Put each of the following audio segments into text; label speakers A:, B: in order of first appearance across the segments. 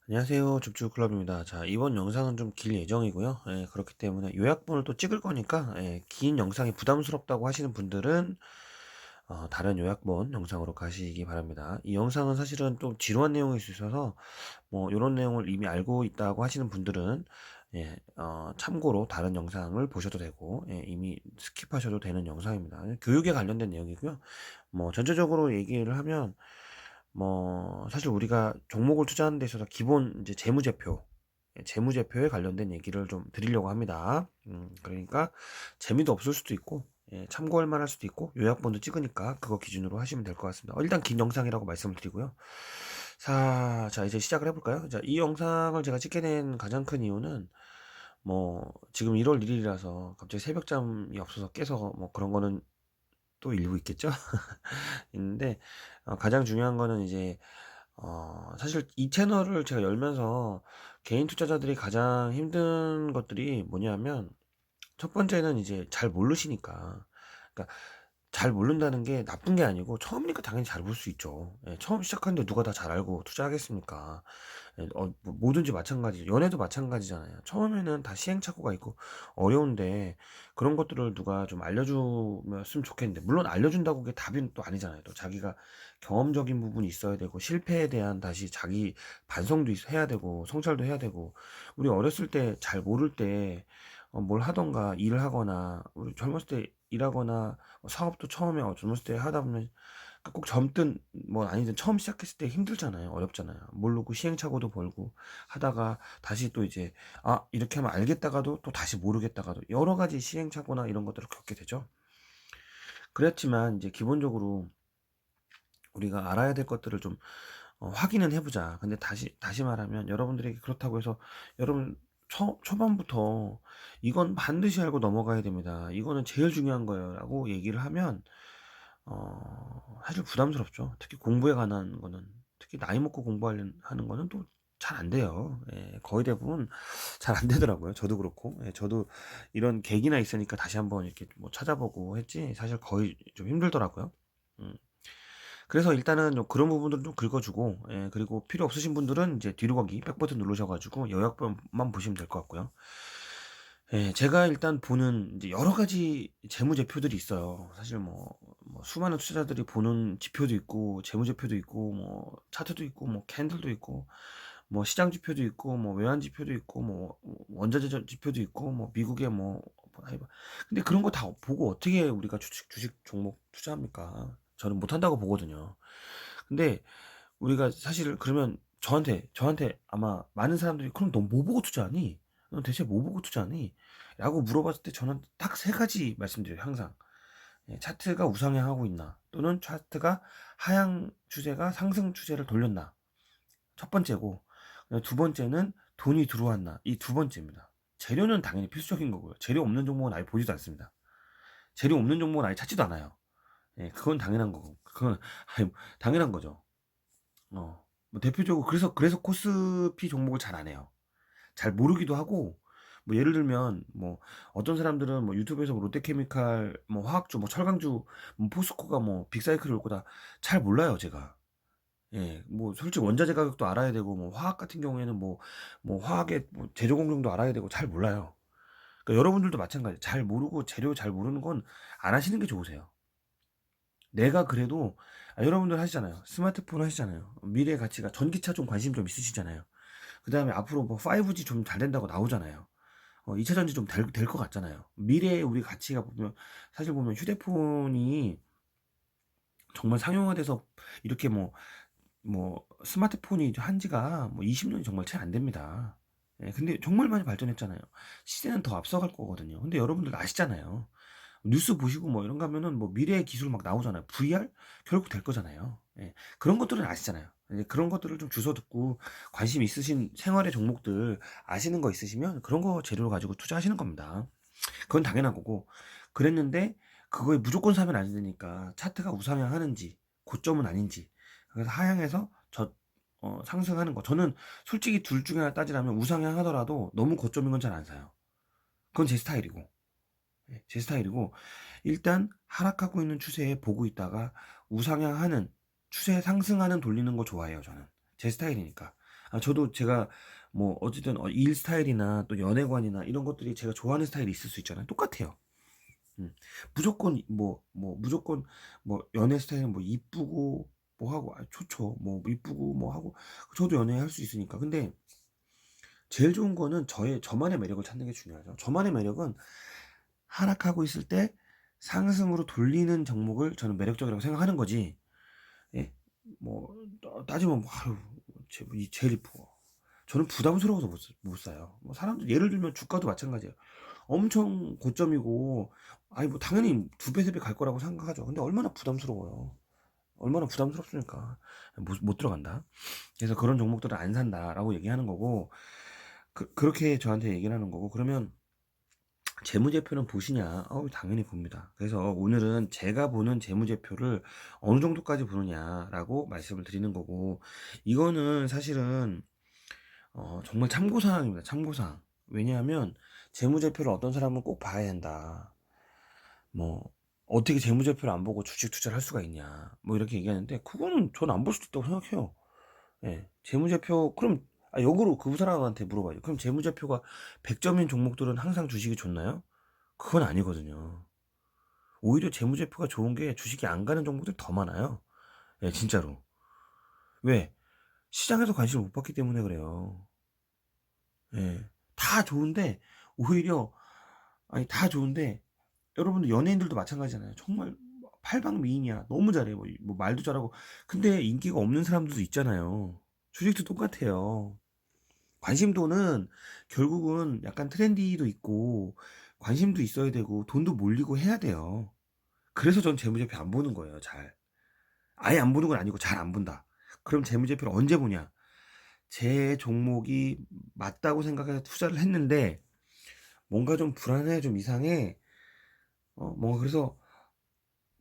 A: 안녕하세요. 줍줍클럽입니다. 자, 이번 영상은 좀 길 예정이고요. 그렇기 때문에 요약본을 또 찍을 거니까, 긴 영상이 부담스럽다고 하시는 분들은, 다른 요약본 영상으로 가시기 바랍니다. 이 영상은 사실은 좀 지루한 내용일 수 있어서, 뭐, 요런 내용을 이미 알고 있다고 하시는 분들은, 참고로 다른 영상을 보셔도 되고, 이미 스킵하셔도 되는 영상입니다. 교육에 관련된 내용이고요. 뭐, 전체적으로 얘기를 하면, 뭐 사실 우리가 종목을 투자하는 데 있어서 기본 이제 재무제표, 재무제표에 관련된 얘기를 좀 드리려고 합니다. 그러니까 재미도 없을 수도 있고, 참고할 만할 수도 있고, 요약본도 찍으니까 그거 기준으로 하시면 될 것 같습니다. 일단 긴 영상이라고 말씀을 드리고요. 자, 이제 시작을 해볼까요? 자, 이 영상을 제가 찍게 된 가장 큰 이유는, 뭐 지금 1월 1일이라서 갑자기 새벽잠이 없어서 깨서 뭐 그런 거는 또 일부 있겠죠? 있는데, 가장 중요한 거는 이제, 사실 이 채널을 제가 열면서 개인 투자자들이 가장 힘든 것들이 뭐냐면, 첫 번째는 이제 잘 모르시니까. 그러니까 잘 모른다는 게 나쁜 게 아니고, 처음이니까 당연히 잘 볼 수 있죠. 처음 시작하는데 누가 다 잘 알고 투자하겠습니까? 뭐든지 마찬가지, 연애도 마찬가지잖아요. 처음에는 다 시행착오가 있고 어려운데, 그런 것들을 누가 좀 알려주면 좋겠는데, 물론 알려준다고 그게 답은 또 아니잖아요. 또 자기가 경험적인 부분이 있어야 되고, 실패에 대한 다시 자기 반성도 해야 되고, 성찰도 해야 되고. 우리 어렸을 때 잘 모를 때 뭘 하던가 일을 하거나, 우리 젊었을 때 일하거나, 사업도 처음에 젊었을 때 하다 보면, 그러니까 꼭 젊든 뭐 아니든 처음 시작했을 때 힘들잖아요. 어렵잖아요. 모르고 시행착오도 벌고 하다가 다시 또 이제, 이렇게 하면 알겠다가도 또 다시 모르겠다가도 여러 가지 시행착오나 이런 것들을 겪게 되죠. 그렇지만 이제 기본적으로 우리가 알아야 될 것들을 좀 확인은 해보자. 근데 다시 말하면, 여러분들에게 그렇다고 해서 여러분 초반부터 이건 반드시 알고 넘어가야 됩니다, 이거는 제일 중요한 거예요 라고 얘기를 하면, 사실 부담스럽죠. 특히 공부에 관한 거는, 특히 나이 먹고 공부하는 하는 거는 또 잘 안 돼요. 거의 대부분 잘 안 되더라고요. 저도 그렇고, 저도 이런 계기나 있으니까 다시 한번 이렇게 뭐 찾아보고 했지, 사실 거의 좀 힘들더라고요. 음. 그래서 일단은 좀 그런 부분들은 좀 긁어주고, 그리고 필요 없으신 분들은 이제 뒤로 가기 백버튼 누르셔가지고 요약본만 보시면 될 것 같고요. 제가 일단 보는 이제 여러 가지 재무제표들이 있어요. 사실 뭐 수많은 투자자들이 보는 지표도 있고, 재무제표도 있고, 뭐 차트도 있고, 뭐 캔들도 있고, 뭐 시장 지표도 있고, 뭐 외환 지표도 있고, 뭐 원자재 지표도 있고, 뭐 미국의 근데 그런 거 다 보고 어떻게 우리가 주식 종목 투자합니까? 저는 못한다고 보거든요. 근데 우리가 사실 그러면 저한테 아마 많은 사람들이, 그럼 너 뭐 보고 투자하니? 너 대체 뭐 보고 투자하니? 라고 물어봤을 때 저는 딱 세 가지 말씀드려요, 항상. 차트가 우상향하고 있나? 또는 차트가 하향 추세가 상승 추세를 돌렸나? 첫 번째고, 두 번째는 돈이 들어왔나? 이 두 번째입니다. 재료는 당연히 필수적인 거고요. 재료 없는 종목은 아예 보지도 않습니다. 재료 없는 종목은 아예 찾지도 않아요. 그건 당연한 거고. 그건 아니, 당연한 거죠. 뭐 대표적으로 그래서 코스피 종목을 잘 안 해요. 잘 모르기도 하고, 뭐 예를 들면 뭐 어떤 사람들은 뭐 유튜브에서 뭐 롯데케미칼, 뭐 화학주, 뭐 철강주, 뭐 포스코가 뭐 빅사이클을 올 거다, 잘 몰라요, 제가. 뭐 솔직히 원자재 가격도 알아야 되고, 뭐 화학 같은 경우에는 뭐 화학의 뭐 제조 공정도 알아야 되고, 잘 몰라요. 그러니까 여러분들도 마찬가지. 잘 모르고 재료 잘 모르는 건 안 하시는 게 좋으세요. 내가 그래도, 여러분들 하시잖아요. 스마트폰 하시잖아요. 미래 가치가, 전기차 좀 관심 좀 있으시잖아요. 그 다음에 앞으로 뭐 5G 좀 잘 된다고 나오잖아요. 2차 전지 좀 될 것 같잖아요. 미래의 우리 가치가 보면, 사실 보면 휴대폰이 정말 상용화돼서 이렇게 뭐 스마트폰이 한 지가 뭐 20년이 정말 채 안 됩니다. 근데 정말 많이 발전했잖아요. 시대는 더 앞서갈 거거든요. 근데 여러분들 아시잖아요. 뉴스 보시고 뭐 이런 거 하면은 뭐 미래의 기술 막 나오잖아요. VR? 결국 될 거잖아요. 그런 것들은 아시잖아요. 이제 그런 것들을 좀 주워 듣고, 관심 있으신 생활의 종목들 아시는 거 있으시면 그런 거 재료를 가지고 투자하시는 겁니다. 그건 당연한 거고. 그랬는데 그거에 무조건 사면 안 되니까, 차트가 우상향 하는지 고점은 아닌지, 그래서 하향해서 상승하는 거, 저는 솔직히 둘 중에 하나 따지라면 우상향 하더라도 너무 고점인 건 잘 안 사요. 그건 제 스타일이고. 제 스타일이고, 일단 하락하고 있는 추세에 보고 있다가 우상향하는 추세, 상승하는 돌리는 거 좋아해요, 저는. 제 스타일이니까. 저도 제가 뭐 어쨌든 일 스타일이나 또 연애관이나 이런 것들이 제가 좋아하는 스타일이 있을 수 있잖아요. 똑같아요. 무조건 무조건 뭐 연애 스타일은 뭐 이쁘고 뭐 하고 좋죠. 뭐 이쁘고 뭐 하고 저도 연애할 수 있으니까. 근데 제일 좋은 거는 저만의 매력을 찾는 게 중요하죠. 저만의 매력은 하락하고 있을 때 상승으로 돌리는 종목을 저는 매력적이라고 생각하는 거지. 예. 뭐 따지면 뭐 아유 이 제일 이쁘고 저는 부담스러워서 못 사요. 뭐 사람들 예를 들면 주가도 마찬가지예요. 엄청 고점이고 아니 뭐 당연히 두 배, 세 배 갈 거라고 생각하죠. 근데 얼마나 부담스러워요. 얼마나 부담스럽습니까? 못 들어간다. 그래서 그런 종목들은 안 산다라고 얘기하는 거고 그렇게 저한테 얘기를 하는 거고 그러면 재무제표는 보시냐? 당연히 봅니다. 그래서 오늘은 제가 보는 재무제표를 어느 정도까지 보느냐라고 말씀을 드리는 거고 이거는 사실은 정말 참고사항입니다. 참고사항. 왜냐하면 재무제표를 어떤 사람은 꼭 봐야 된다. 뭐 어떻게 재무제표를 안 보고 주식 투자를 할 수가 있냐. 뭐 이렇게 얘기하는데 그거는 저는 안 볼 수도 있다고 생각해요. 예. 재무제표 그럼 역으로 그 사람한테 물어봐요. 그럼 재무제표가 100점인 종목들은 항상 주식이 좋나요? 그건 아니거든요. 오히려 재무제표가 좋은 게 주식이 안 가는 종목들이 더 많아요. 예, 진짜로. 왜? 시장에서 관심을 못 받기 때문에 그래요. 예. 다 좋은데 오히려 아니 다 좋은데 여러분들 연예인들도 마찬가지잖아요. 정말 팔방미인이야. 너무 잘해. 뭐 말도 잘하고. 근데 인기가 없는 사람들도 있잖아요. 주식도 똑같아요. 관심도는 결국은 약간 트렌디도 있고 관심도 있어야 되고 돈도 몰리고 해야 돼요. 그래서 전 재무제표 안 보는 거예요. 잘. 아예 안 보는 건 아니고 잘 안 본다. 그럼 재무제표를 언제 보냐? 제 종목이 맞다고 생각해서 투자를 했는데 뭔가 좀 불안해, 좀 이상해. 뭔가 그래서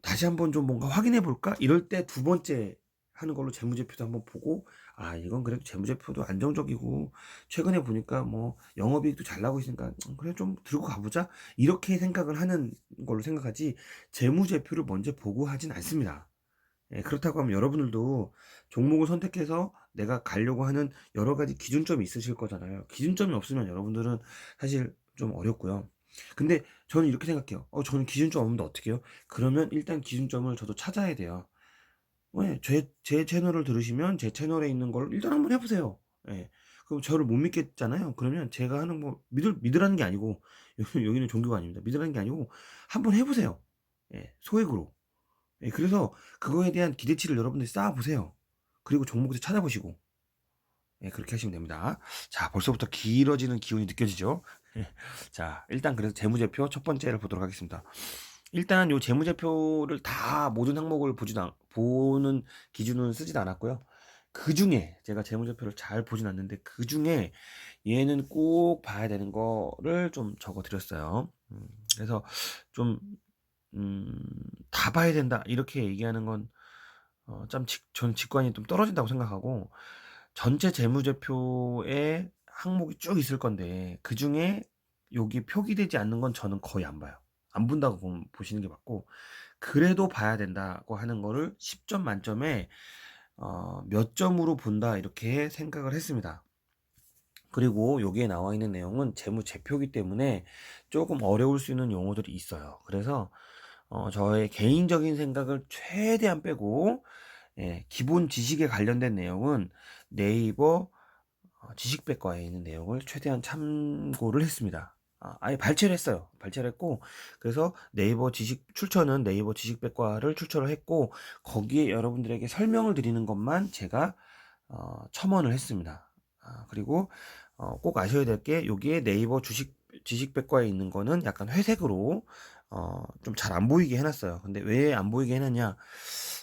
A: 다시 한번 좀 뭔가 확인해 볼까? 이럴 때 두 번째 하는 걸로 재무제표도 한번 보고 이건 그래도 재무제표도 안정적이고 최근에 보니까 뭐 영업이익도 잘 나고 있으니까 그래 좀 들고 가보자 이렇게 생각을 하는 걸로 생각하지 재무제표를 먼저 보고 하진 않습니다. 예, 그렇다고 하면 여러분들도 종목을 선택해서 내가 가려고 하는 여러 가지 기준점이 있으실 거잖아요. 기준점이 없으면 여러분들은 사실 좀 어렵고요. 근데 저는 이렇게 생각해요. 저는 기준점 없는데 어떻게 해요? 그러면 일단 기준점을 저도 찾아야 돼요. 왜? 제 채널을 들으시면 제 채널에 있는 걸 일단 한번 해보세요. 예. 그럼 저를 못 믿겠잖아요. 그러면 제가 하는 거 믿으라는 게 아니고 여기는 종교가 아닙니다. 믿으라는 게 아니고 한번 해보세요. 예, 소액으로. 예, 그래서 그거에 대한 기대치를 여러분들이 쌓아보세요. 그리고 종목도 찾아보시고, 예, 그렇게 하시면 됩니다. 자, 벌써부터 길어지는 기운이 느껴지죠? 예, 자, 일단 그래서 재무제표 첫 번째를 보도록 하겠습니다. 일단 요 재무제표를 다 모든 항목을 보는 기준은 쓰진 않았고요. 그 중에 제가 재무제표를 잘 보진 않는데 그 중에 얘는 꼭 봐야 되는 거를 좀 적어 드렸어요. 그래서 좀 음, 다 봐야 된다 이렇게 얘기하는 건 저는 직관이 좀 떨어진다고 생각하고 전체 재무제표에 항목이 쭉 있을 건데 그 중에 여기 표기되지 않는 건 저는 거의 안 봐요. 안 본다고 보시는 게 맞고 그래도 봐야 된다고 하는 거를 10점 만점에 몇 점으로 본다 이렇게 생각을 했습니다. 그리고 여기에 나와 있는 내용은 재무제표이기 때문에 조금 어려울 수 있는 용어들이 있어요. 그래서 저의 개인적인 생각을 최대한 빼고 예, 기본 지식에 관련된 내용은 네이버 지식백과에 있는 내용을 최대한 참고를 했습니다. 아예 발췌를 했어요. 발췌를 했고 그래서 네이버 지식백과를 출처를 했고 거기에 여러분들에게 설명을 드리는 것만 제가 첨언을 했습니다. 그리고 꼭 아셔야 될 게 여기에 네이버 지식백과에 있는 거는 약간 회색으로 좀 잘 안 보이게 해놨어요. 근데 왜 안 보이게 해놨냐?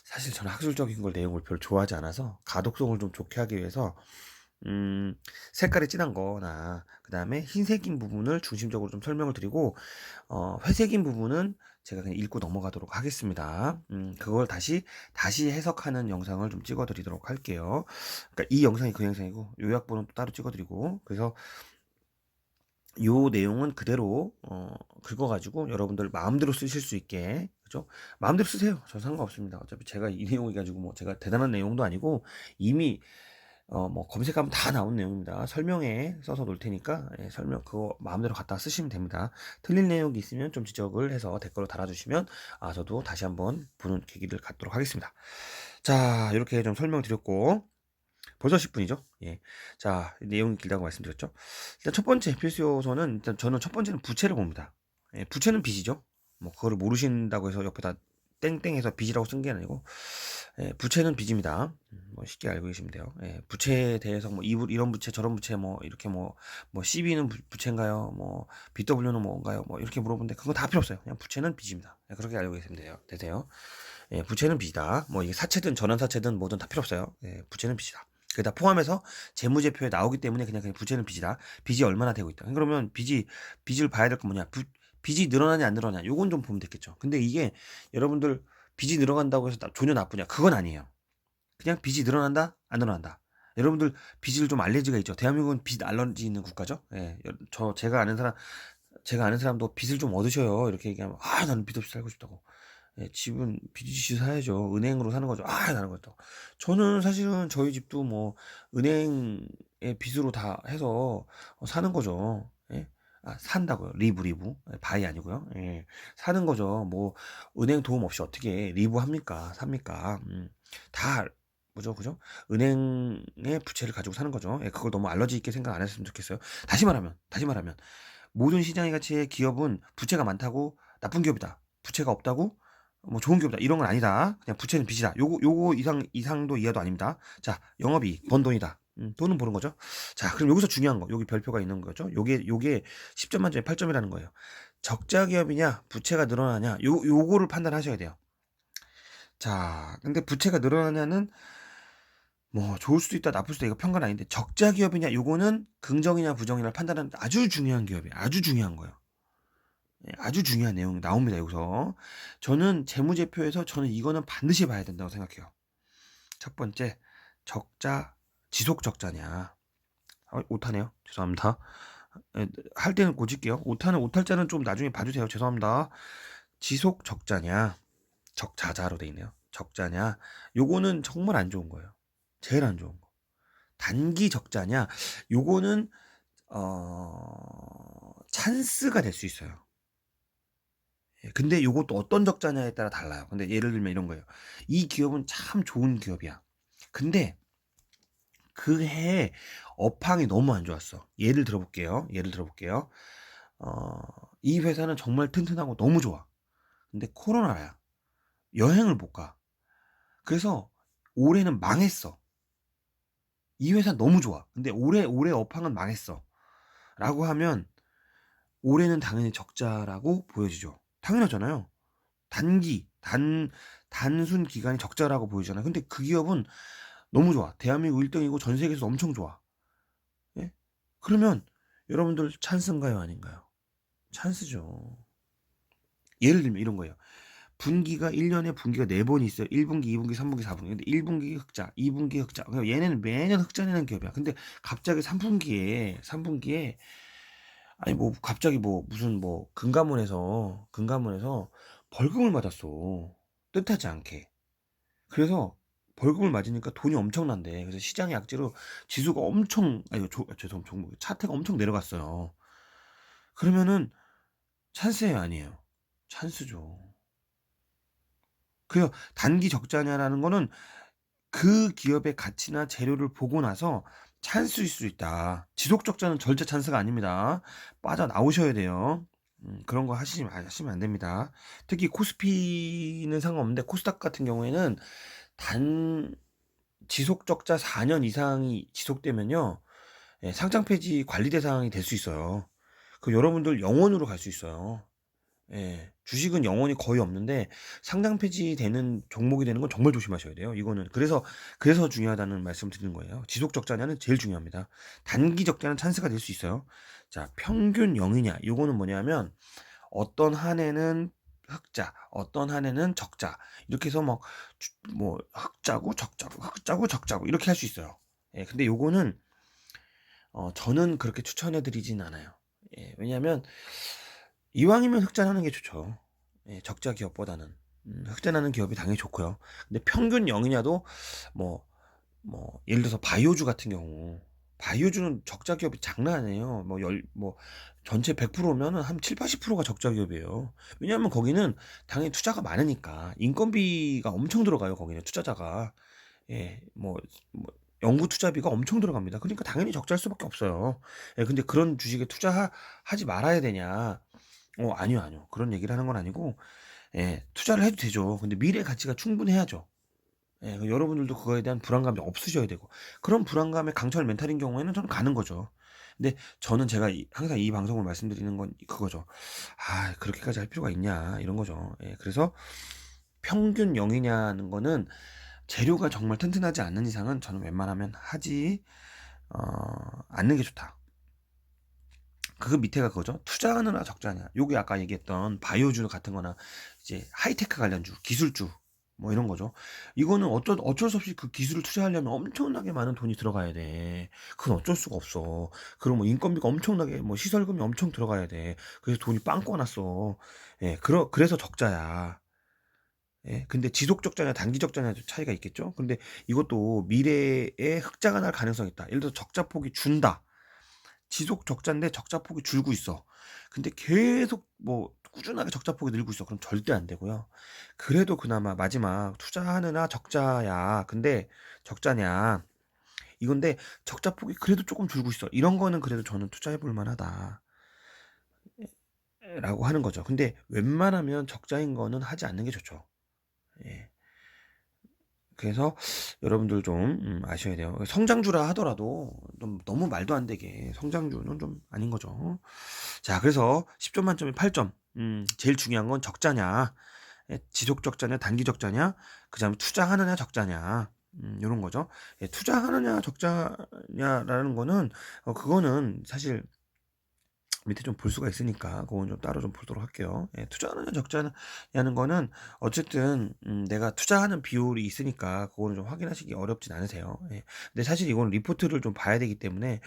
A: 사실 저는 학술적인 걸 내용을 별로 좋아하지 않아서 가독성을 좀 좋게 하기 위해서 색깔이 진한 거나 그 다음에 흰색인 부분을 중심적으로 좀 설명을 드리고 회색인 부분은 제가 그냥 읽고 넘어가도록 하겠습니다. 그걸 다시 해석하는 영상을 좀 찍어 드리도록 할게요. 그러니까 이 영상이 그 영상이고 요약본은 또 따로 찍어 드리고 그래서 요 내용은 그대로 긁어가지고 여러분들 마음대로 쓰실 수 있게 그죠? 마음대로 쓰세요. 저 상관없습니다. 어차피 제가 이 내용이 가지고 뭐 제가 대단한 내용도 아니고 이미 뭐 검색하면 다 나온 내용입니다. 설명에 써서 놓을 테니까 설명 그거 마음대로 갖다 쓰시면 됩니다. 틀린 내용이 있으면 좀 지적을 해서 댓글로 달아주시면 저도 다시 한번 보는 계기를 갖도록 하겠습니다. 자, 이렇게 좀 설명드렸고 벌써 10분이죠. 예. 자, 내용이 길다고 말씀드렸죠. 일단 첫 번째 필수 요소는 일단 저는 첫 번째는 부채를 봅니다. 부채는 빚이죠. 뭐 그거를 모르신다고 해서 옆에다 땡땡해서 빚이라고 쓴 게 아니고 부채는 빚입니다. 뭐 쉽게 알고 계시면 돼요. 부채에 대해서 뭐 이런 부채 저런 부채 뭐 이렇게 뭐 CB는 부채인가요? 뭐 BW는 뭔가요? 뭐 이렇게 물어보는데 그건 다 필요 없어요. 그냥 부채는 빚입니다. 그렇게 알고 계시면 되세요. 부채는 빚이다. 뭐 이게 사채든 전환사채든 뭐든 다 필요 없어요. 부채는 빚이다. 그다 포함해서 재무제표에 나오기 때문에 그냥 부채는 빚이다. 빚이 얼마나 되고 있다. 그러면 빚을 봐야 될 건 뭐냐? 빚이 늘어나냐 안 늘어나냐? 요건 좀 보면 되겠죠. 근데 이게 여러분들 빚이 늘어간다고 해서 존여 나쁘냐? 그건 아니에요. 그냥 빚이 늘어난다? 안 늘어난다. 여러분들 빚을 좀 알레르기가 있죠. 대한민국은 빚 알러지 있는 국가죠. 제가 아는 사람도 빚을 좀 얻으셔요. 이렇게 얘기하면 나는 빚 없이 살고 싶다고. 집은 빚이 사야죠. 은행으로 사는 거죠. 나는 것도. 저는 사실은 저희 집도 뭐 은행의 빚으로 다 해서 사는 거죠. 산다고요. 리브. 바이 아니고요. 사는 거죠. 뭐 은행 도움 없이 어떻게 리브 합니까? 삽니까? 다 뭐죠, 그죠? 은행의 부채를 가지고 사는 거죠. 그걸 너무 알러지 있게 생각 안 했으면 좋겠어요. 다시 말하면 모든 시장의 가치의 기업은 부채가 많다고 나쁜 기업이다. 부채가 없다고 뭐 좋은 기업이다. 이런 건 아니다. 그냥 부채는 빚이다. 요거 이상도 이하도 아닙니다. 자, 영업이익, 번 돈이다. 돈은 버는 거죠. 자, 그럼 여기서 중요한 거, 여기 별표가 있는 거죠. 요게 10점 만점에 8점이라는 거예요. 적자 기업이냐, 부채가 늘어나냐, 요거를 판단하셔야 돼요. 자, 근데 부채가 늘어나냐는 뭐 좋을 수도 있다, 나쁠 수도 있다. 이거 편견 아닌데 적자 기업이냐, 요거는 긍정이냐 부정이냐 판단하는 아주 중요한 기업이에요. 아주 중요한 거예요. 아주 중요한 내용이 나옵니다. 여기서 저는 재무제표에서 저는 이거는 반드시 봐야 된다고 생각해요. 첫 번째, 적자 지속 적자냐. 오타네요. 죄송합니다. 할 때는 고칠게요. 오탈자는 좀 나중에 봐주세요. 죄송합니다. 지속 적자냐, 적자자로 돼 있네요. 적자냐, 요거는 정말 안 좋은 거예요. 제일 안 좋은 거. 단기 적자냐, 요거는 찬스가 될 수 있어요. 근데 요것도 어떤 적자냐에 따라 달라요. 근데 예를 들면 이런 거예요. 이 기업은 참 좋은 기업이야. 근데 그 해에 업황이 너무 안 좋았어. 예를 들어볼게요. 이 회사는 정말 튼튼하고 너무 좋아. 근데 코로나야. 여행을 못 가. 그래서 올해는 망했어. 이 회사 너무 좋아. 근데 올해 업황은 망했어. 라고 하면 올해는 당연히 적자라고 보여지죠. 당연하잖아요. 단순 기간이 적자라고 보이잖아요. 근데 그 기업은 너무 좋아. 대한민국 1등이고 전 세계에서 엄청 좋아. 예? 그러면 여러분들 찬스인가요, 아닌가요? 찬스죠. 예를 들면 이런 거예요. 1년에 분기가 4번이 있어요. 1분기, 2분기, 3분기, 4분기. 근데 1분기 흑자, 2분기 흑자. 얘네는 매년 흑자 내는 기업이야. 근데 갑자기 3분기에 아니 뭐 갑자기 뭐 무슨 뭐 금감원에서 벌금을 맞았어. 뜻하지 않게. 그래서 벌금을 맞으니까 돈이 엄청난데 그래서 시장의 악재로 지수가 엄청 죄송 종목 차트가 엄청 내려갔어요. 그러면은 찬스예요, 아니에요? 찬스죠. 그래서 단기 적자냐라는 거는 그 기업의 가치나 재료를 보고 나서 찬스일 수 있다. 지속 적자는 절대 찬스가 아닙니다. 빠져나오셔야 돼요. 그런 거 하시면 안 됩니다. 특히 코스피는 상관없는데 코스닥 같은 경우에는 단 지속 적자 4년 이상이 지속되면요. 상장 폐지 관리 대상이 될 수 있어요. 그 여러분들 영원으로 갈 수 있어요. 주식은 영원히 거의 없는데 상장 폐지되는 종목이 되는 건 정말 조심하셔야 돼요. 이거는 그래서 중요하다는 말씀 드리는 거예요. 지속 적자냐는 제일 중요합니다. 단기 적자는 찬스가 될 수 있어요. 자, 평균 0이냐? 이거는 뭐냐면 어떤 한 해는 흑자, 어떤 한 해는 적자. 이렇게 해서 뭐 흑자고 적자고 이렇게 할 수 있어요. 근데 요거는 저는 그렇게 추천해 드리진 않아요. 왜냐하면 이왕이면 흑자나는 게 좋죠. 적자 기업보다는 흑자나는 기업이 당연히 좋고요. 근데 평균 0이냐도 뭐 뭐 예를 들어서 바이오주 같은 경우, 바이오주는 적자 기업이 장난 아니에요. 뭐 전체 100%면은 한 7-80%가 적자 기업이에요. 왜냐하면 거기는 당연히 투자가 많으니까 인건비가 엄청 들어가요. 거기는 투자자가. 예. 뭐 연구 투자비가 엄청 들어갑니다. 그러니까 당연히 적자일 수밖에 없어요. 예, 근데 그런 주식에 하지 말아야 되냐? 아니요, 아니요. 그런 얘기를 하는 건 아니고, 예, 투자를 해도 되죠. 근데 미래 가치가 충분해야죠. 예, 여러분들도 그거에 대한 불안감이 없으셔야 되고, 그런 불안감에 강철 멘탈인 경우에는 저는 가는 거죠. 근데 저는 제가 항상 이 방송을 말씀드리는 건 그거죠. 아, 그렇게까지 할 필요가 있냐, 이런 거죠. 예, 그래서 평균 0이냐는 거는 재료가 정말 튼튼하지 않는 이상은 저는 웬만하면 하지 어, 않는 게 좋다. 그 밑에가 그거죠. 투자하느냐 적자냐. 요게 아까 얘기했던 바이오주 같은 거나 이제 하이테크 관련주, 기술주 뭐 이런 거죠. 이거는 어쩔 수 없이 그 기술을 투자하려면 엄청나게 많은 돈이 들어가야 돼. 그건 어쩔 수가 없어. 그럼 뭐 인건비가 엄청나게 뭐 시설금이 엄청 들어가야 돼. 그래서 돈이 빵 꺼놨어. 예, 그래서 적자야. 예, 근데 지속 적자냐 단기 적자냐 차이가 있겠죠. 근데 이것도 미래에 흑자가 날 가능성이 있다. 예를 들어 적자폭이 준다. 지속 적자인데 적자폭이 줄고 있어. 근데 계속 뭐 꾸준하게 적자폭이 늘고 있어. 그럼 절대 안 되고요. 그래도 그나마 마지막 투자하느냐 적자야. 근데 적자냐. 이건데 적자폭이 그래도 조금 줄고 있어. 이런 거는 그래도 저는 투자해 볼 만하다. 라고 하는 거죠. 근데 웬만하면 적자인 거는 하지 않는 게 좋죠. 예. 그래서 여러분들 좀 아셔야 돼요. 성장주라 하더라도 좀 너무 말도 안 되게 성장주는 좀 아닌 거죠. 자, 그래서 10점 만점에 8점. 제일 중요한 건 적자냐, 예, 지속 적자냐, 단기 적자냐, 그다음에 투자하느냐, 적자냐. 요런 거죠. 예, 투자하느냐, 적자냐라는 거는 그거는 사실 밑에 좀 볼 수가 있으니까 그건 좀 따로 좀 보도록 할게요. 예, 투자하느냐 적자냐는 거는 어쨌든 내가 투자하는 비율이 있으니까 그거는 좀 확인하시기 어렵진 않으세요. 예. 근데 사실 이건 리포트를 좀 봐야 되기 때문에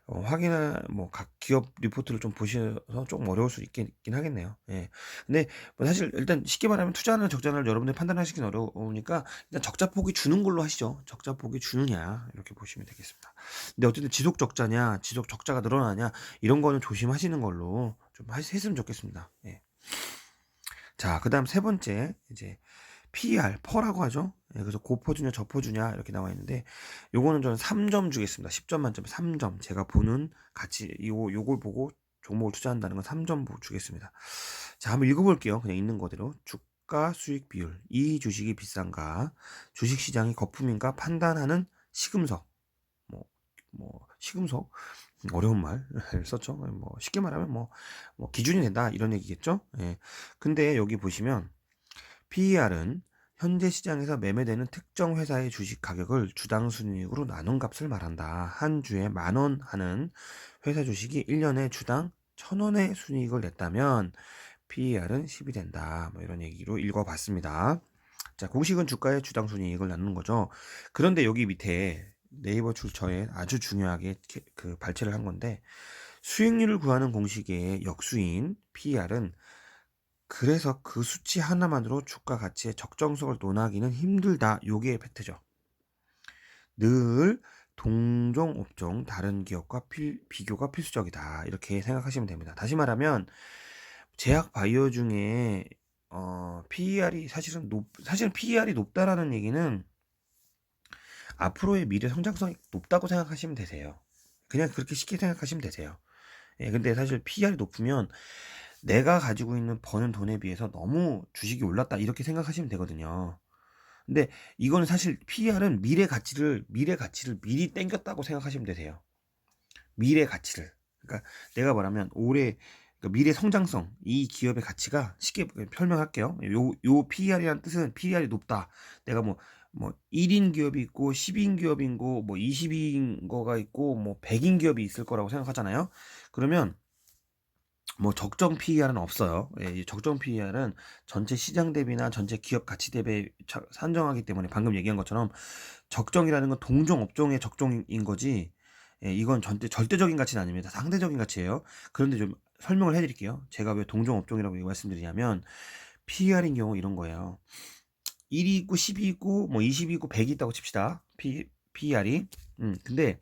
A: 뭐 각 기업 리포트를 좀 보셔서 조금 어려울 수 있긴 하겠네요. 예. 근데 뭐 사실 일단 쉽게 말하면 투자하는 적자를 여러분들이 판단하시긴 어려우니까 일단 적자 폭이 주는 걸로 하시죠. 적자 폭이 주느냐 이렇게 보시면 되겠습니다. 근데 어쨌든 지속 적자냐, 지속 적자가 늘어나냐 이런 거는 조심하시는 걸로 좀 했으면 좋겠습니다. 예. 자, 그다음 세 번째 이제 PER, 퍼라고 하죠. 예, 그래서 고퍼주냐 저퍼주냐 이렇게 나와 있는데 요거는 저는 3점 주겠습니다. 10점 만점에 3점. 제가 보는 가치 요걸 보고 종목을 투자한다는 건 3점 주겠습니다. 자, 한번 읽어볼게요. 그냥 있는 거대로. 주가 수익 비율. 이 주식이 비싼가? 주식 시장이 거품인가 판단하는 시금석. 시금석. 어려운 말 썼죠. 뭐 쉽게 말하면 뭐 기준이 된다 이런 얘기겠죠. 예. 근데 여기 보시면 PER은 현재 시장에서 매매되는 특정 회사의 주식 가격을 주당 순이익으로 나눈 값을 말한다. 한 주에 10,000원 하는 회사 주식이 1년에 주당 1,000원의 순이익을 냈다면 PER은 10이 된다. 뭐 이런 얘기로 읽어봤습니다. 자, 공식은 주가의 주당 순이익을 나누는 거죠. 그런데 여기 밑에 네이버 출처에 아주 중요하게 그 발췌를 한 건데 수익률을 구하는 공식의 역수인 PER은 그래서 그 수치 하나만으로 주가 가치의 적정성을 논하기는 힘들다. 요게 팩트죠. 늘 동종 업종 다른 기업과 비교가 필수적이다. 이렇게 생각하시면 됩니다. 다시 말하면 제약 바이오 중에 PER이 사실은 PER이 높다라는 얘기는 앞으로의 미래 성장성이 높다고 생각하시면 되세요. 그냥 그렇게 쉽게 생각하시면 되세요. 예, 근데 사실 PER이 높으면 내가 가지고 있는 버는 돈에 비해서 너무 주식이 올랐다 이렇게 생각하시면 되거든요. 근데 이거는 사실 PER은 미래 가치를 미리 땡겼다고 생각하시면 되세요. 미래 가치를. 그러니까 내가 말하면 그러니까 미래 성장성, 이 기업의 가치가 쉽게 설명할게요. 요 PER이라는 뜻은 PER이 높다. 내가 뭐 1인 기업이 있고 10인 기업이 있고 뭐 20인 거가 있고 뭐 100인 기업이 있을 거라고 생각하잖아요. 그러면 뭐 적정 PER은 없어요. 예, 이 적정 PER은 전체 시장 대비나 전체 기업 가치 대비 산정하기 때문에 방금 얘기한 것처럼 적정이라는 건 동종 업종의 적정인 거지. 예, 이건 절대적인 가치는 아닙니다. 상대적인 가치예요. 그런데 좀 설명을 해드릴게요. 제가 왜 동종 업종이라고 말씀드리냐면 PER인 경우 이런 거예요. 1이 있고 10이 있고 뭐 20이 있고 100이 있다고 칩시다. PER이. 근데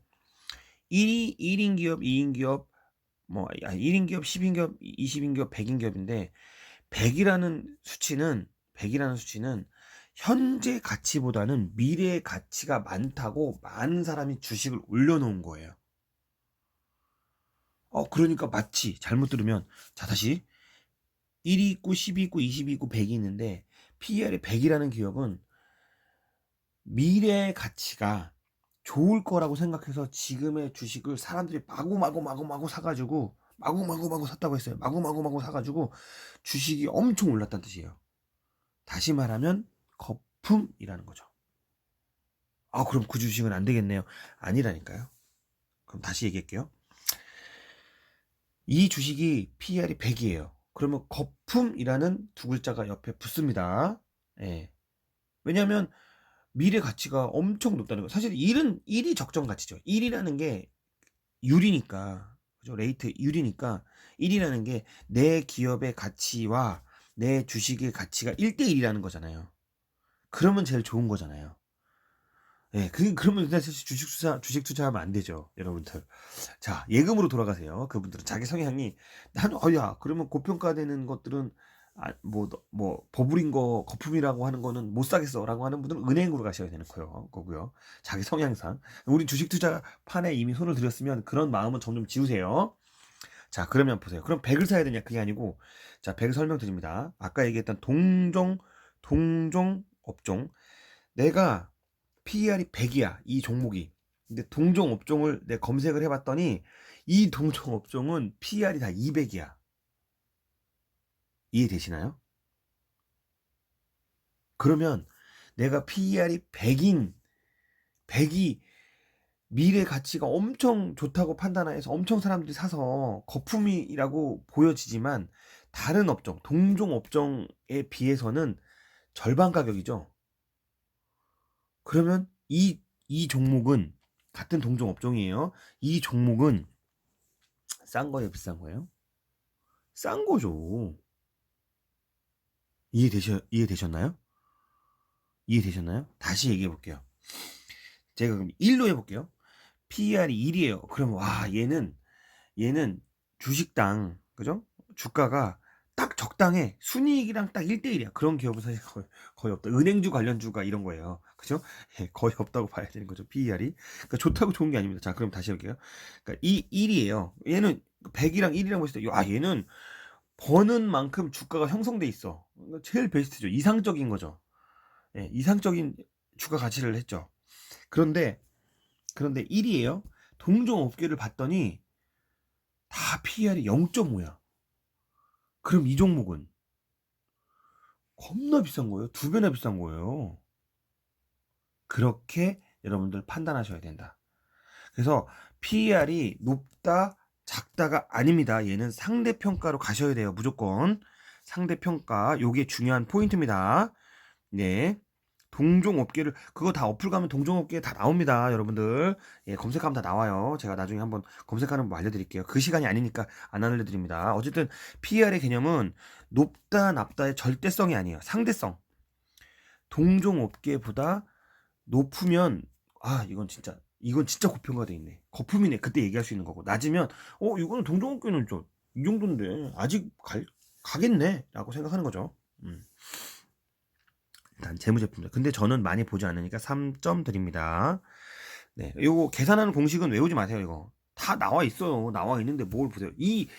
A: 1인 기업, 2인 기업, 1인 기업, 10인 기업, 20인 기업, 100인 기업인데 100이라는 수치는 현재 가치보다는 미래의 가치가 많다고 많은 사람이 주식을 올려놓은 거예요. 그러니까 마치 잘못 들으면, 자, 다시 1이 있고 10이 있고 20이 있고 100이 있는데 PER이 100이라는 기업은 미래의 가치가 좋을 거라고 생각해서 지금의 주식을 사람들이 마구마구 사가지고 마구마구 샀다고 했어요. 마구마구 사가지고 주식이 엄청 올랐다는 뜻이에요. 다시 말하면 거품이라는 거죠. 그럼 그 주식은 안 되겠네요. 아니라니까요. 그럼 다시 얘기할게요. 이 주식이 PER이 100이에요. 그러면 거품이라는 두 글자가 옆에 붙습니다. 예. 왜냐하면 미래 가치가 엄청 높다는 거. 사실 1이 적정 가치죠. 1이라는 게 유리니까. 그죠? 레이트 유리니까 1이라는 게 내 기업의 가치와 내 주식의 가치가 1대1이라는 거잖아요. 그러면 제일 좋은 거잖아요. 예, 그러면 사실 주식 투자하면 안 되죠, 여러분들. 자, 예금으로 돌아가세요. 그분들은 자기 성향이, 야, 그러면 고평가되는 것들은, 버블인 거, 거품이라고 하는 거는 못 사겠어. 라고 하는 분들은 은행으로 가셔야 되는 거고요. 자기 성향상. 우리 주식 투자판에 이미 손을 들였으면 그런 마음은 점점 지우세요. 자, 그러면 보세요. 그럼 100을 사야 되냐? 그게 아니고, 자, 100을 설명드립니다. 아까 얘기했던 동종 업종. 내가 PER이 100이야, 이 종목이. 근데 동종 업종을 내가 검색을 해봤더니 이 동종 업종은 PER이 다 200이야. 이해되시나요? 그러면 내가 PER이 100이 미래 가치가 엄청 좋다고 판단해서 엄청 사람들이 사서 거품이라고 보여지지만 다른 업종, 동종 업종에 비해서는 절반 가격이죠. 그러면 이 종목은 같은 동종 업종이에요. 이 종목은 싼 거예요, 비싼 거예요? 싼 거죠. 이해되셨나요? 이해되셨나요? 다시 얘기해 볼게요. 제가 그럼 1로 해볼게요. PER이 1이에요. 그럼 얘는 주식당, 그죠? 주가가 딱 적당해. 순이익이랑 딱 1대1이야. 그런 기업은 사실 거의 없다. 은행주 관련주가 이런 거예요. 그죠? 예, 거의 없다고 봐야 되는 거죠. PER이. 그러니까 좋다고 좋은 게 아닙니다. 자, 그럼 다시 해볼게요. 그러니까 이 1이에요. 얘는 100이랑 1이랑 보실 때, 얘는 버는 만큼 주가가 형성돼 있어. 제일 베스트죠. 이상적인 거죠. 예, 이상적인 주가 가치를 했죠. 그런데 1이에요. 동종 업계를 봤더니 다 PER이 0.5야. 그럼 이 종목은 겁나 비싼 거예요. 2배나 비싼 거예요. 그렇게 여러분들 판단하셔야 된다. 그래서 PER이 높다, 작다가 아닙니다. 얘는 상대평가로 가셔야 돼요. 무조건. 상대평가. 요게 중요한 포인트입니다. 네. 동종업계를, 그거 다 어플 가면 동종업계 다 나옵니다. 여러분들. 예, 검색하면 다 나와요. 제가 나중에 한번 검색하는 법 알려드릴게요. 그 시간이 아니니까 안 알려드립니다. 어쨌든 PER의 개념은 높다, 낮다의 절대성이 아니에요. 상대성. 동종업계보다 높으면, 이건 진짜 고평가돼 있네. 거품이네. 그때 얘기할 수 있는 거고. 낮으면, 이거는 동종업계는 이 정도인데, 아직 가겠네. 라고 생각하는 거죠. 일단 재무제표입니다. 근데 저는 많이 보지 않으니까 3점 드립니다. 네, 요거 계산하는 공식은 외우지 마세요. 이거 다 나와 있어요. 나와 있는데 뭘 보세요. 이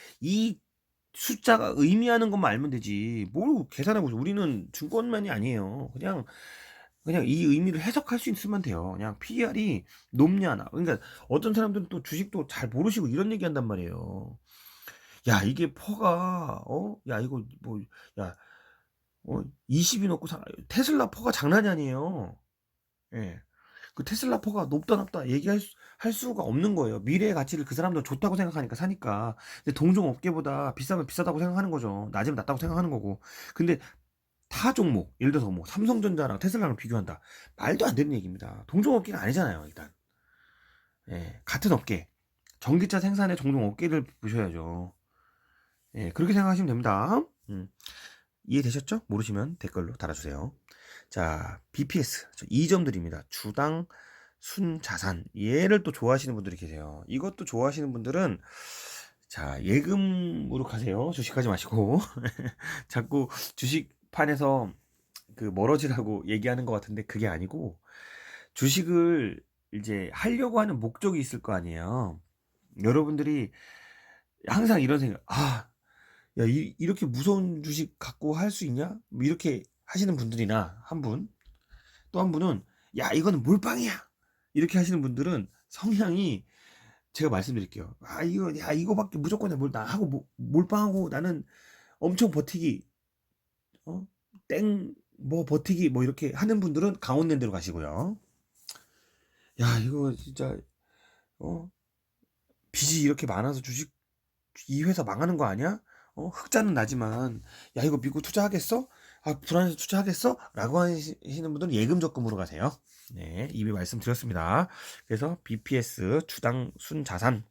A: 숫자가 의미하는 것만 알면 되지. 뭘 계산하고 있어. 우리는 증권맨이 아니에요. 그냥 이 의미를 해석할 수 있으면 돼요. 그냥 PER이 높냐, 나. 그러니까 어떤 사람들은 또 주식도 잘 모르시고 이런 얘기 한단 말이에요. 야, 이게 퍼가, 야, 이거 뭐, 야, 20이 넘고 테슬라 퍼가 장난이 아니에요. 예. 그 테슬라 퍼가 높다 낮다 할 수가 없는 거예요. 미래의 가치를 그 사람들은 좋다고 생각하니까 사니까. 근데 동종 업계보다 비싸면 비싸다고 생각하는 거죠. 낮으면 낮다고 생각하는 거고. 근데 타 종목, 예를 들어서 뭐 삼성전자랑 테슬라랑 비교한다. 말도 안 되는 얘기입니다. 동종 업계가 아니잖아요, 일단. 예, 같은 업계. 전기차 생산의 종종 업계를 보셔야죠. 예, 그렇게 생각하시면 됩니다. 이해되셨죠? 모르시면 댓글로 달아주세요. 자, BPS 2점 드립니다. 주당 순자산, 얘를 또 좋아하시는 분들이 계세요. 이것도 좋아하시는 분들은 자, 예금으로 가세요. 주식하지 마시고. 자꾸 주식판에서 그 멀어지라고 얘기하는 것 같은데 그게 아니고, 주식을 이제 하려고 하는 목적이 있을 거 아니에요. 여러분들이 항상 이런 생각, 야, 이렇게 무서운 주식 갖고 할 수 있냐? 뭐 이렇게 하시는 분들이나 한 분, 또 한 분은 야, 이거는 몰빵이야. 이렇게 하시는 분들은 성향이, 제가 말씀드릴게요. 이거밖에 무조건 나 하고 몰빵하고 나는 엄청 버티기, 어? 뭐 버티기 뭐 이렇게 하는 분들은 강원랜드로 가시고요. 야, 이거 진짜 어? 빚이 이렇게 많아서 주식 이 회사 망하는 거 아니야? 흑자는 나지만 야, 이거 믿고 투자하겠어? 불안해서 투자하겠어? 라고 하시는 분들은 예금 적금으로 가세요. 네, 이미 말씀드렸습니다. 그래서 BPS 주당 순자산,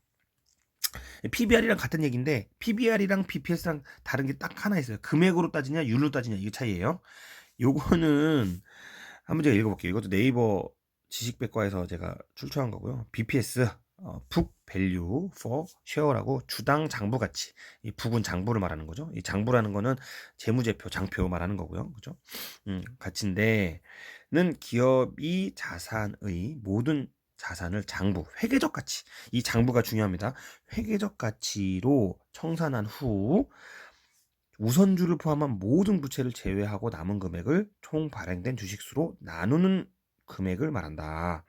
A: PBR이랑 같은 얘기인데 PBR이랑 BPS랑 다른 게 딱 하나 있어요. 금액으로 따지냐 율로 따지냐, 이게 차이예요. 요거는 한번 제가 읽어볼게요. 이것도 네이버 지식백과에서 제가 출처한 거고요. BPS, 북 밸류 for share라고, 주당 장부 가치. 이 북은 장부를 말하는 거죠. 이 장부라는 거는 재무제표, 장표 말하는 거고요. 그죠? 가치인데는 기업이 자산의 모든 자산을 장부, 회계적 가치. 이 장부가 중요합니다. 회계적 가치로 청산한 후 우선주를 포함한 모든 부채를 제외하고 남은 금액을 총 발행된 주식수로 나누는 금액을 말한다.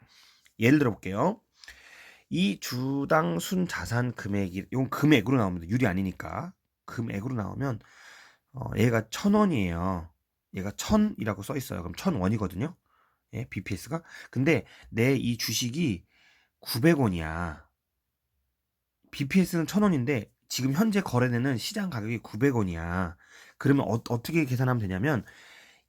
A: 예를 들어 볼게요. 이 주당 순자산 금액이, 이건 금액으로 나옵니다. 율이 아니니까. 금액으로 나오면 얘가 1,000원이에요. 얘가 1,000이라고 써 있어요. 그럼 1,000원이거든요. 예, BPS가. 근데 내 이 주식이 900원이야. BPS는 1,000원인데 지금 현재 거래되는 시장 가격이 900원이야. 그러면 어떻게 계산하면 되냐면,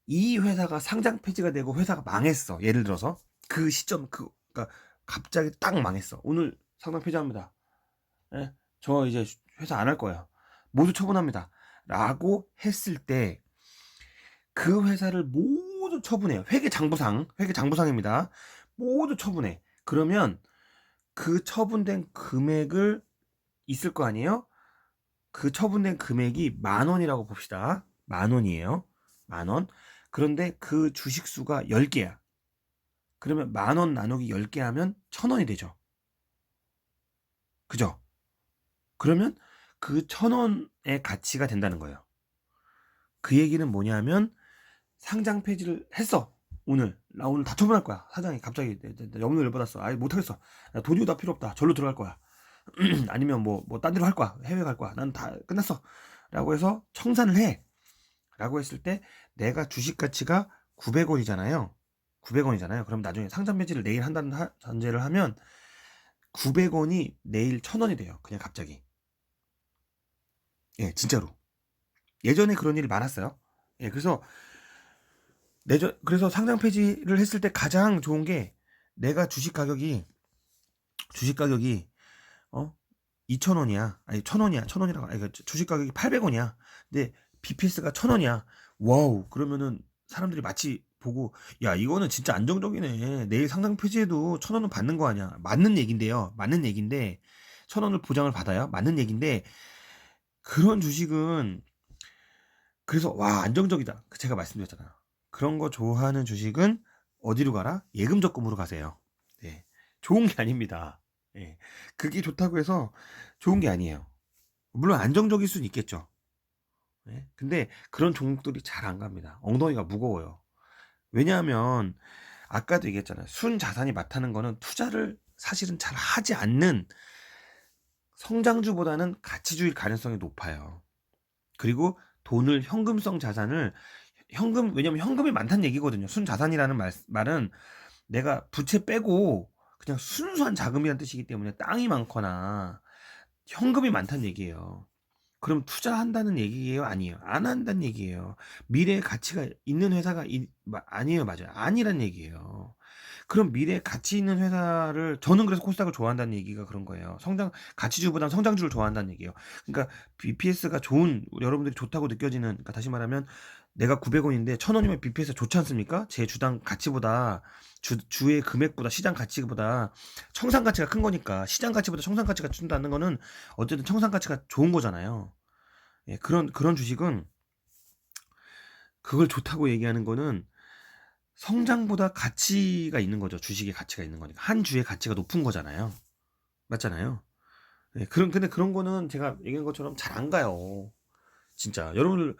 A: 이 회사가 상장 폐지가 되고 회사가 망했어. 예를 들어서 그 시점, 그러니까 갑자기 딱 망했어. 오늘 상장 폐지합니다. 예? 저 이제 회사 안 할 거예요. 모두 처분합니다. 라고 했을 때 그 회사를 모두 처분해요. 회계 장부상입니다. 모두 처분해. 그러면 그 처분된 금액을 있을 거 아니에요? 그 처분된 금액이 10,000원이라고 봅시다. 10,000원이에요. 10,000원. 그런데 그 주식 수가 10개야. 그러면 10,000원 나누기 10개 하면 1,000원이 되죠. 그죠? 그러면 그 1,000원의 가치가 된다는 거예요. 그 얘기는 뭐냐면, 상장 폐지를 했어. 나 오늘 다 처분할 거야. 사장이 갑자기 내 업무 열받았어. 못하겠어. 나 돈이 다 필요 없다. 절로 들어갈 거야. 아니면 딴 데로 할 거야. 해외 갈 거야. 난 다 끝났어. 라고 해서 청산을 해. 라고 했을 때 내가 주식 가치가 900원이잖아요. 900원이잖아요. 그럼 나중에 상장 폐지를 내일 한다는 전제를 하면 900원이 내일 1,000원이 돼요. 그냥 갑자기. 예, 진짜로. 예전에 그런 일이 많았어요. 예, 그래서 상장 폐지를 했을 때 가장 좋은 게, 내가 주식 가격이 2,000원이야. 아니 1,000원이야. 1,000원이라고. 그러니까 주식 가격이 800원이야. 근데 BPS가 1,000원이야. 와우. 그러면은 사람들이 마치 보고, 야, 이거는 진짜 안정적이네. 내일 상장 폐지해도 1,000원은 받는 거 아니야. 맞는 얘긴데요. 맞는 얘긴데 1,000원을 보장을 받아요. 맞는 얘긴데, 그런 주식은, 그래서 와, 안정적이다. 제가 말씀드렸잖아요. 그런 거 좋아하는 주식은 어디로 가라? 예금 적금으로 가세요. 네. 좋은 게 아닙니다. 예. 그게 좋다고 해서 좋은 게 아니에요. 물론 안정적일 수는 있겠죠. 예. 근데 그런 종목들이 잘 안 갑니다. 엉덩이가 무거워요. 왜냐하면 아까도 얘기했잖아요. 순자산이 많다는 거는 투자를 사실은 잘 하지 않는 성장주보다는 가치주일 가능성이 높아요. 그리고 돈을, 현금성 자산을, 왜냐면 현금이 많다는 얘기거든요. 순자산이라는 말은 내가 부채 빼고 그냥 순수한 자금이라는 뜻이기 때문에, 땅이 많거나 현금이 많다는 얘기예요. 그럼 투자한다는 얘기예요? 아니에요? 안 한다는 얘기예요. 미래의 가치가 있는 회사가 아니에요? 맞아요? 아니란 얘기예요. 그럼 미래에 가치 있는 회사를 저는 그래서 코스닥을 좋아한다는 얘기가 그런 거예요. 가치주보다는 성장주를 좋아한다는 얘기예요. 그러니까 BPS가 좋은 여러분들이 좋다고 느껴지는 그러니까 다시 말하면 내가 900원인데 1,000원이면 BPS가 좋지 않습니까? 제 주당 가치보다 주의 금액보다 시장 가치보다 청산 가치가 큰 거니까 시장 가치보다 청산 가치가 준다는 거는 어쨌든 청산 가치가 좋은 거잖아요. 예, 그런 주식은 그걸 좋다고 얘기하는 거는 성장보다 가치가 있는 거죠. 주식의 가치가 있는 거니까. 한 주의 가치가 높은 거잖아요. 맞잖아요. 예, 근데 그런 거는 제가 얘기한 것처럼 잘 안 가요. 진짜. 여러분들,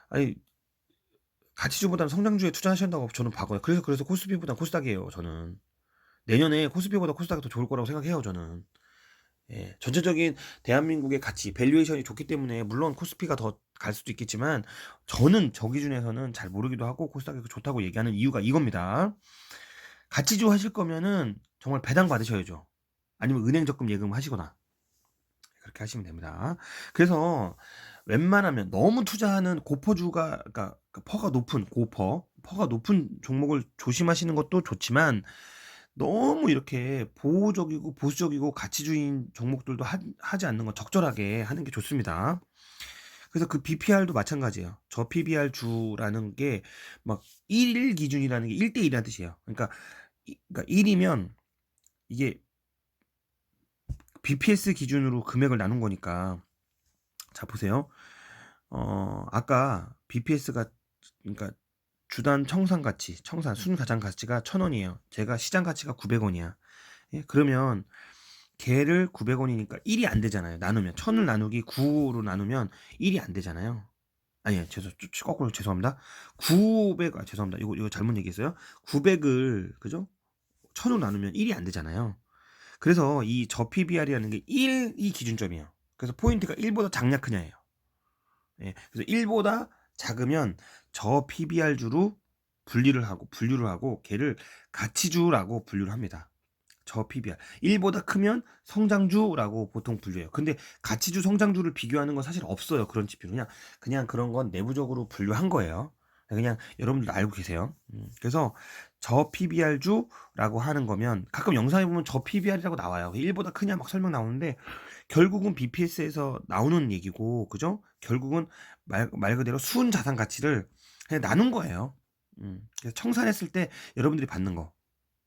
A: 아니, 가치주보다는 성장주에 투자하신다고 저는 봐요. 그래서 코스피보다 코스닥이에요, 저는. 내년에 코스피보다 코스닥이 더 좋을 거라고 생각해요, 저는. 예, 전체적인 대한민국의 가치, 밸류에이션이 좋기 때문에 물론 코스피가 더 갈 수도 있겠지만 저는 저 기준에서는 잘 모르기도 하고 코스닥이 좋다고 얘기하는 이유가 이겁니다. 가치주 하실 거면은 정말 배당 받으셔야죠. 아니면 은행 적금 예금 하시거나 그렇게 하시면 됩니다. 그래서 웬만하면 너무 투자하는 고퍼주가 그러니까 퍼가 높은 퍼가 높은 종목을 조심하시는 것도 좋지만 너무 이렇게 보호적이고 보수적이고 가치주의인 종목들도 하지 않는 건 적절하게 하는 게 좋습니다. 그래서 그 BPR도 마찬가지예요. 저 PBR 주라는 게 막 1 기준이라는 게 1대 1이라는 뜻이에요. 그러니까 1이면 이게 BPS 기준으로 금액을 나눈 거니까 자 보세요. 아까 BPS가 그러니까 주단 청산 가치, 순 가장 가치가 1,000원이에요. 제가 시장 가치가 900원이야. 예? 그러면 걔를 900원이니까 1이 안 되잖아요. 나누면 1,000을 나누기 9로 나누면 1이 안 되잖아요. 아니, 거꾸로 죄송합니다. 죄송합니다. 이거 잘못 얘기했어요. 900을 그죠? 1,000으로 나누면 1이 안 되잖아요. 그래서 이 저 PBR이라는 게 1이 기준점이에요. 그래서 포인트가 1보다 작냐 크냐예요. 예, 그래서 1보다 작으면 저 PBR주로 분류를 하고 걔를 가치주라고 분류를 합니다. 저 PBR. 1보다 크면 성장주라고 보통 분류해요. 근데 가치주, 성장주를 비교하는 건 사실 없어요. 그런 지표. 그냥 그런 건 내부적으로 분류한 거예요. 그냥 여러분들 알고 계세요. 그래서 저 PBR주라고 하는 거면 가끔 영상에 보면 저 PBR이라고 나와요. 1보다 크냐 막 설명 나오는데 결국은 BPS에서 나오는 얘기고, 그죠? 결국은 말 그대로 순 자산 가치를 그냥 나눈 거예요. 그래서 청산했을 때 여러분들이 받는 거.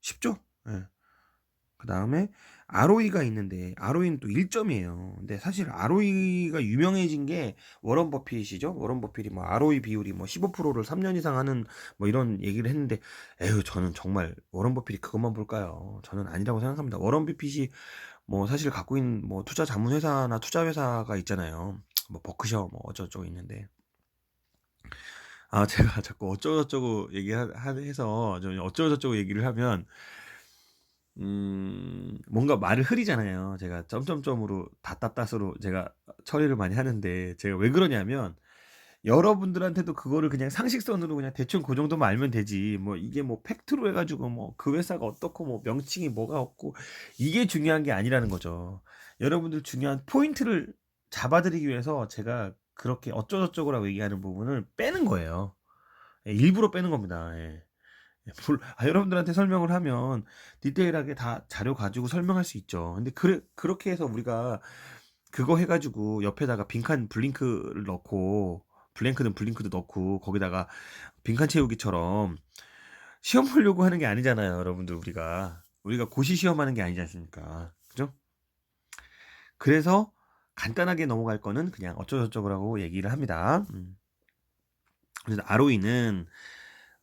A: 쉽죠? 예. 그 다음에 ROE가 있는데 ROE는 또 1점이에요. 근데 사실 ROE가 유명해진 게 워런 버핏이죠. 워런 버핏이 뭐 ROE 비율이 뭐 15%를 3년 이상 하는 뭐 이런 얘기를 했는데 에휴 저는 정말 워런 버핏이 그것만 볼까요? 저는 아니라고 생각합니다. 워런 버핏이 뭐 사실 갖고 있는 뭐 투자 자문 회사나 투자 회사가 있잖아요. 뭐 버크셔 뭐 어쩌고저쩌고 있는데 아 제가 자꾸 어쩌고저쩌고 얘기해서 좀 어쩌고저쩌고 얘기를 하면 뭔가 말을 흐리잖아요. 제가 점점점으로 닷닷닷으로 제가 처리를 많이 하는데 제가 왜 그러냐면 여러분들한테도 그거를 그냥 상식선으로 그냥 대충 그 정도만 알면 되지. 뭐 이게 뭐 팩트로 해가지고 뭐 그 회사가 어떻고 뭐 명칭이 뭐가 없고 이게 중요한 게 아니라는 거죠. 여러분들 중요한 포인트를 잡아드리기 위해서 제가 그렇게 어쩌고저쩌고라고 얘기하는 부분을 빼는 거예요. 예, 일부러 빼는 겁니다. 예. 여러분들한테 설명을 하면 디테일하게 다 자료 가지고 설명할 수 있죠. 근데 그렇게 해서 우리가 그거 해가지고 옆에다가 빈칸 블링크를 넣고 블랭크든 블링크도 넣고 거기다가 빈칸 채우기처럼 시험 보려고 하는 게 아니잖아요, 여러분들. 우리가 고시 시험하는 게 아니지 않습니까? 그죠? 그래서 간단하게 넘어갈 거는 그냥 어쩌고저쩌고라고 얘기를 합니다. 그래서 ROE는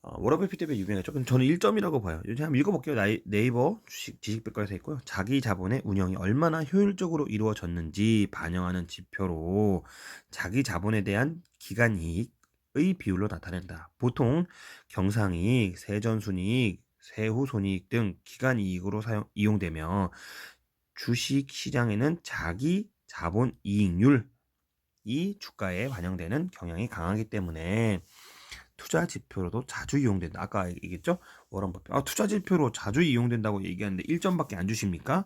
A: 워런 버핏 때문에 유명하죠. 근데 저는 1점이라고 봐요. 요즘 한번 읽어볼게요. 네이버 지식백과에서 있고요. 자기 자본의 운영이 얼마나 효율적으로 이루어졌는지 반영하는 지표로 자기 자본에 대한 기간 이익의 비율로 나타낸다. 보통 경상이익, 세전순이익, 세후손이익 등 기간 이익으로 이용되며 주식 시장에는 자기 자본 이익률이 주가에 반영되는 경향이 강하기 때문에 투자 지표로도 자주 이용된다. 아까 얘기했죠? 워런 버핏. 투자 지표로 자주 이용된다고 얘기하는데 1점밖에 안 주십니까?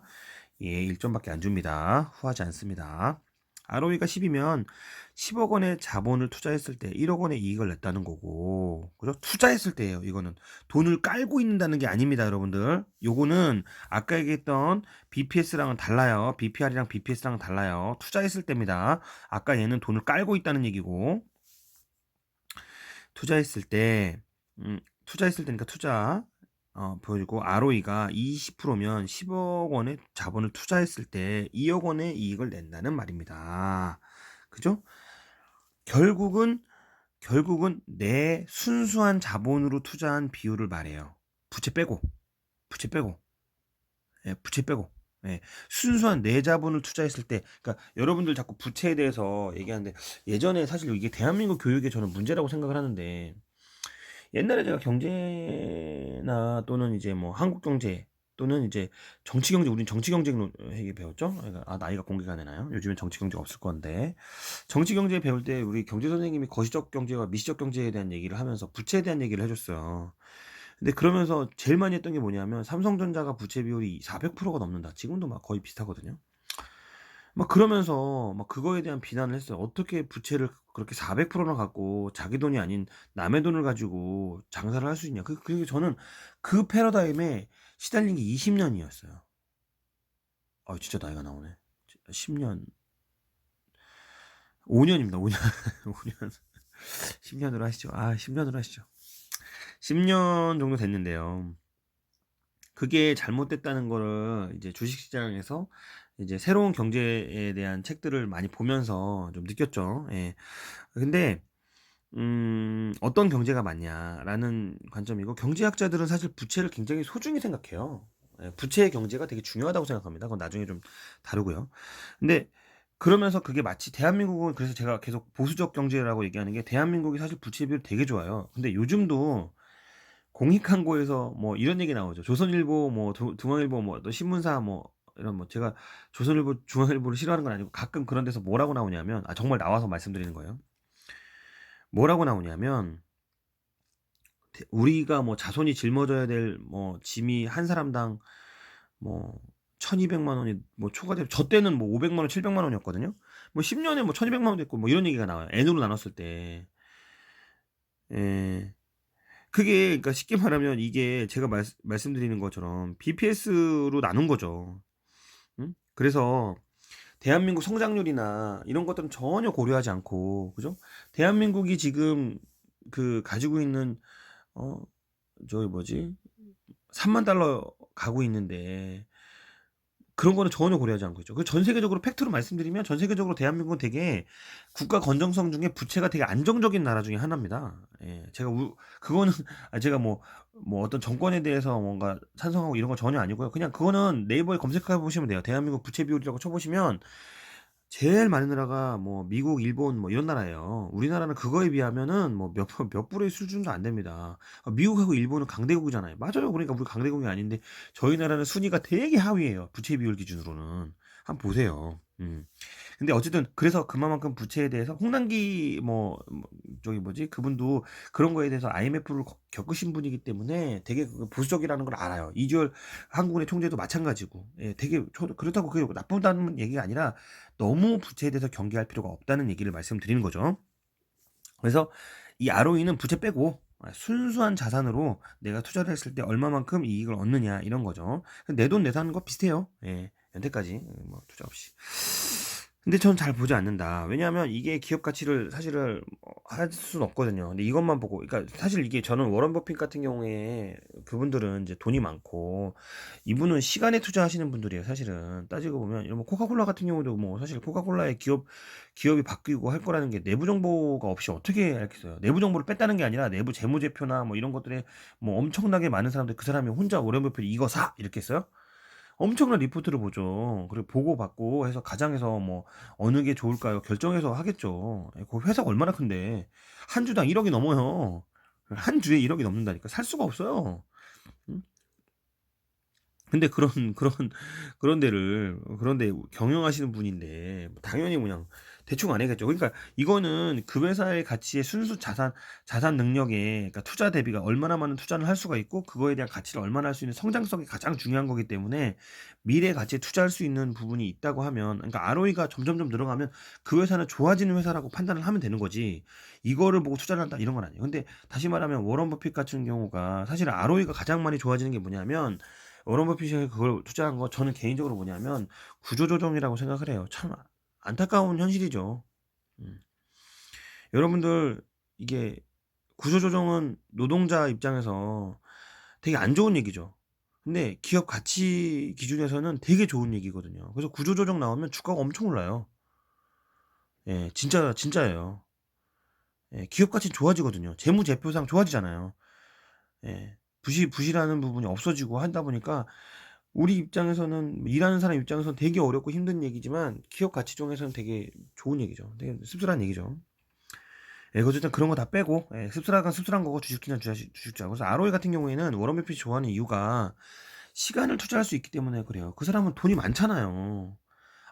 A: 예, 1점밖에 안 줍니다. 후하지 않습니다. ROE가 10이면 10억 원의 자본을 투자했을 때 1억 원의 이익을 냈다는 거고, 그죠? 투자했을 때예요. 이거는 돈을 깔고 있는다는 게 아닙니다, 여러분들. 요거는 아까 얘기했던 BPS랑은 달라요. BPR이랑 BPS랑은 달라요. 투자했을 때입니다. 아까 얘는 돈을 깔고 있다는 얘기고, 투자했을 때, 투자했을 때니까 투자, 보여주고, ROE가 20%면 10억 원의 자본을 투자했을 때 2억 원의 이익을 낸다는 말입니다. 그죠? 결국은, 내 순수한 자본으로 투자한 비율을 말해요. 부채 빼고, 부채 빼고, 예, 부채 빼고. 예, 순수한 내 자본을 투자했을 때, 그러니까 여러분들 자꾸 부채에 대해서 얘기하는데, 예전에 사실 이게 대한민국 교육에 저는 문제라고 생각을 하는데, 옛날에 제가 경제나 또는 이제 뭐 한국 경제 또는 이제 정치 경제, 우린 정치 경제 얘기 배웠죠? 그러니까 나이가 공개가 되나요? 요즘엔 정치 경제가 없을 건데, 정치 경제 배울 때 우리 경제 선생님이 거시적 경제와 미시적 경제에 대한 얘기를 하면서 부채에 대한 얘기를 해줬어요. 근데 그러면서 제일 많이 했던 게 뭐냐면, 삼성전자가 부채 비율이 400%가 넘는다. 지금도 막 거의 비슷하거든요. 막 그러면서 막 그거에 대한 비난을 했어요. 어떻게 부채를 그렇게 400%나 갖고 자기 돈이 아닌 남의 돈을 가지고 장사를 할 수 있냐. 그리고 저는 그 패러다임에 시달린 게 20년이었어요. 진짜 나이가 나오네. 10년, 5년입니다. 5년, 5년, 10년으로 하시죠. 10년으로 하시죠. 10년 정도 됐는데요. 그게 잘못됐다는 거를 이제 주식시장에서 이제 새로운 경제에 대한 책들을 많이 보면서 좀 느꼈죠. 예. 근데 어떤 경제가 맞냐라는 관점이고, 경제학자들은 사실 부채를 굉장히 소중히 생각해요. 예, 부채의 경제가 되게 중요하다고 생각합니다. 그건 나중에 좀 다루고요. 근데 그러면서 그게 마치 대한민국은, 그래서 제가 계속 보수적 경제라고 얘기하는 게, 대한민국이 사실 부채 비율 되게 좋아요. 근데 요즘도 공익광고에서 뭐 이런 얘기 나오죠. 조선일보, 뭐 중앙일보, 뭐 또 신문사, 뭐 이런, 뭐 제가 조선일보, 중앙일보를 싫어하는 건 아니고 가끔 그런 데서 뭐라고 나오냐면, 정말 나와서 말씀드리는 거예요. 뭐라고 나오냐면, 우리가 뭐 자손이 짊어져야 될 뭐 짐이 한 사람당 뭐 1200만 원이 뭐 초과되면, 저 때는 뭐 500만 원, 700만 원이었거든요. 뭐 10년에 뭐 1200만 원 됐고, 뭐 이런 얘기가 나와요. N으로 나눴을 때. 예. 그게, 그러니까 쉽게 말하면 이게 제가 말씀드리는 것처럼 BPS로 나눈 거죠. 응? 그래서 대한민국 성장률이나 이런 것들은 전혀 고려하지 않고, 그죠? 대한민국이 지금 그 가지고 있는, 어 저기 뭐지, 3만 달러 가고 있는데, 그런 거는 전혀 고려하지 않고 있죠. 그 전 세계적으로 팩트로 말씀드리면, 전 세계적으로 대한민국은 되게 국가 건전성 중에 부채가 되게 안정적인 나라 중에 하나입니다. 예, 그거는 제가 뭐 어떤 정권에 대해서 뭔가 찬성하고 이런 거 전혀 아니고요. 그냥 그거는 네이버에 검색해 보시면 돼요. 대한민국 부채 비율이라고 쳐보시면 제일 많은 나라가 뭐 미국, 일본 뭐 이런 나라예요. 우리나라는 그거에 비하면은 뭐 몇 불의 수준도 안 됩니다. 미국하고 일본은 강대국이잖아요. 맞아요. 그러니까 우리 강대국이 아닌데 저희 나라는 순위가 되게 하위예요. 부채 비율 기준으로는. 한번 보세요. 근데 어쨌든 그래서 그만큼 부채에 대해서 홍남기 저기 뭐지, 그분도 그런 거에 대해서 IMF를 겪으신 분이기 때문에 되게 보수적이라는 걸 알아요. 이주열 한국은행 총재도 마찬가지고, 예, 되게 그렇다고 그게 나쁘다는 얘기가 아니라, 너무 부채에 대해서 경계할 필요가 없다는 얘기를 말씀드리는 거죠. 그래서 이 ROE는 부채 빼고 순수한 자산으로 내가 투자를 했을 때 얼마만큼 이익을 얻느냐, 이런 거죠. 내 돈 내사는 거 비슷해요. 예, 연태까지 뭐 투자 없이. 근데 전 잘 보지 않는다. 왜냐하면 이게 기업 가치를 사실을 할 수는 없거든요. 근데 이것만 보고, 그러니까 사실 이게, 저는 워런 버핏 같은 경우에 그분들은 이제 돈이 많고, 이분은 시간에 투자하시는 분들이에요. 사실은 따지고 보면, 이런 뭐 코카콜라 같은 경우도 뭐 사실 코카콜라의 기업이 바뀌고 할 거라는 게 내부 정보가 없이 어떻게 알겠어요. 내부 정보를 뺐다는 게 아니라 내부 재무제표나 뭐 이런 것들에 뭐 엄청나게 많은 사람들, 그 사람이 혼자 워런 버핏 이거 사 이렇게 했어요. 엄청난 리포트를 보죠. 그리고 보고 받고 해서 가장해서 뭐 어느 게 좋을까요? 결정해서 하겠죠. 그 회사가 얼마나 큰데 한 주당 1억이 넘어요. 한 주에 1억이 넘는다니까 살 수가 없어요. 음? 근데 그런 데를, 그런데 경영하시는 분인데 당연히 그냥 대충 아니겠죠. 그러니까 이거는 그 회사의 가치의 순수 자산 능력에, 그러니까 투자 대비가 얼마나 많은 투자를 할 수가 있고 그거에 대한 가치를 얼마나 할 수 있는 성장성이 가장 중요한 거기 때문에 미래 가치에 투자할 수 있는 부분이 있다고 하면, 그러니까 ROE가 점점점 늘어가면 그 회사는 좋아지는 회사라고 판단을 하면 되는 거지. 이거를 보고 투자를 한다 이런 건 아니에요. 근데 다시 말하면 워런 버핏 같은 경우가 사실 ROE가 가장 많이 좋아지는 게 뭐냐면, 워런 버핏이 그걸 투자한 거 저는 개인적으로 뭐냐면 구조조정이라고 생각을 해요. 참 안타까운 현실이죠. 음. 여러분들, 이게 구조조정은 노동자 입장에서 되게 안 좋은 얘기죠. 근데 기업 가치 기준에서는 되게 좋은 얘기거든요. 그래서 구조조정 나오면 주가가 엄청 올라요. 예, 진짜예요. 예, 기업 가치 좋아지거든요. 재무제표상 좋아지잖아요. 예, 부실하는 부분이 없어지고 하다 보니까 우리 입장에서는, 일하는 사람 입장에서는 되게 어렵고 힘든 얘기지만 기업 가치 중에서는 되게 좋은 얘기죠. 되게 씁쓸한 얘기죠. 예, 어쨌든 그런 거 다 빼고, 예, 씁쓸한 건 씁쓸한 거고 주식주는 주식주야. 그래서 ROE 같은 경우에는 워런 버핏이 좋아하는 이유가 시간을 투자할 수 있기 때문에 그래요. 그 사람은 돈이 많잖아요.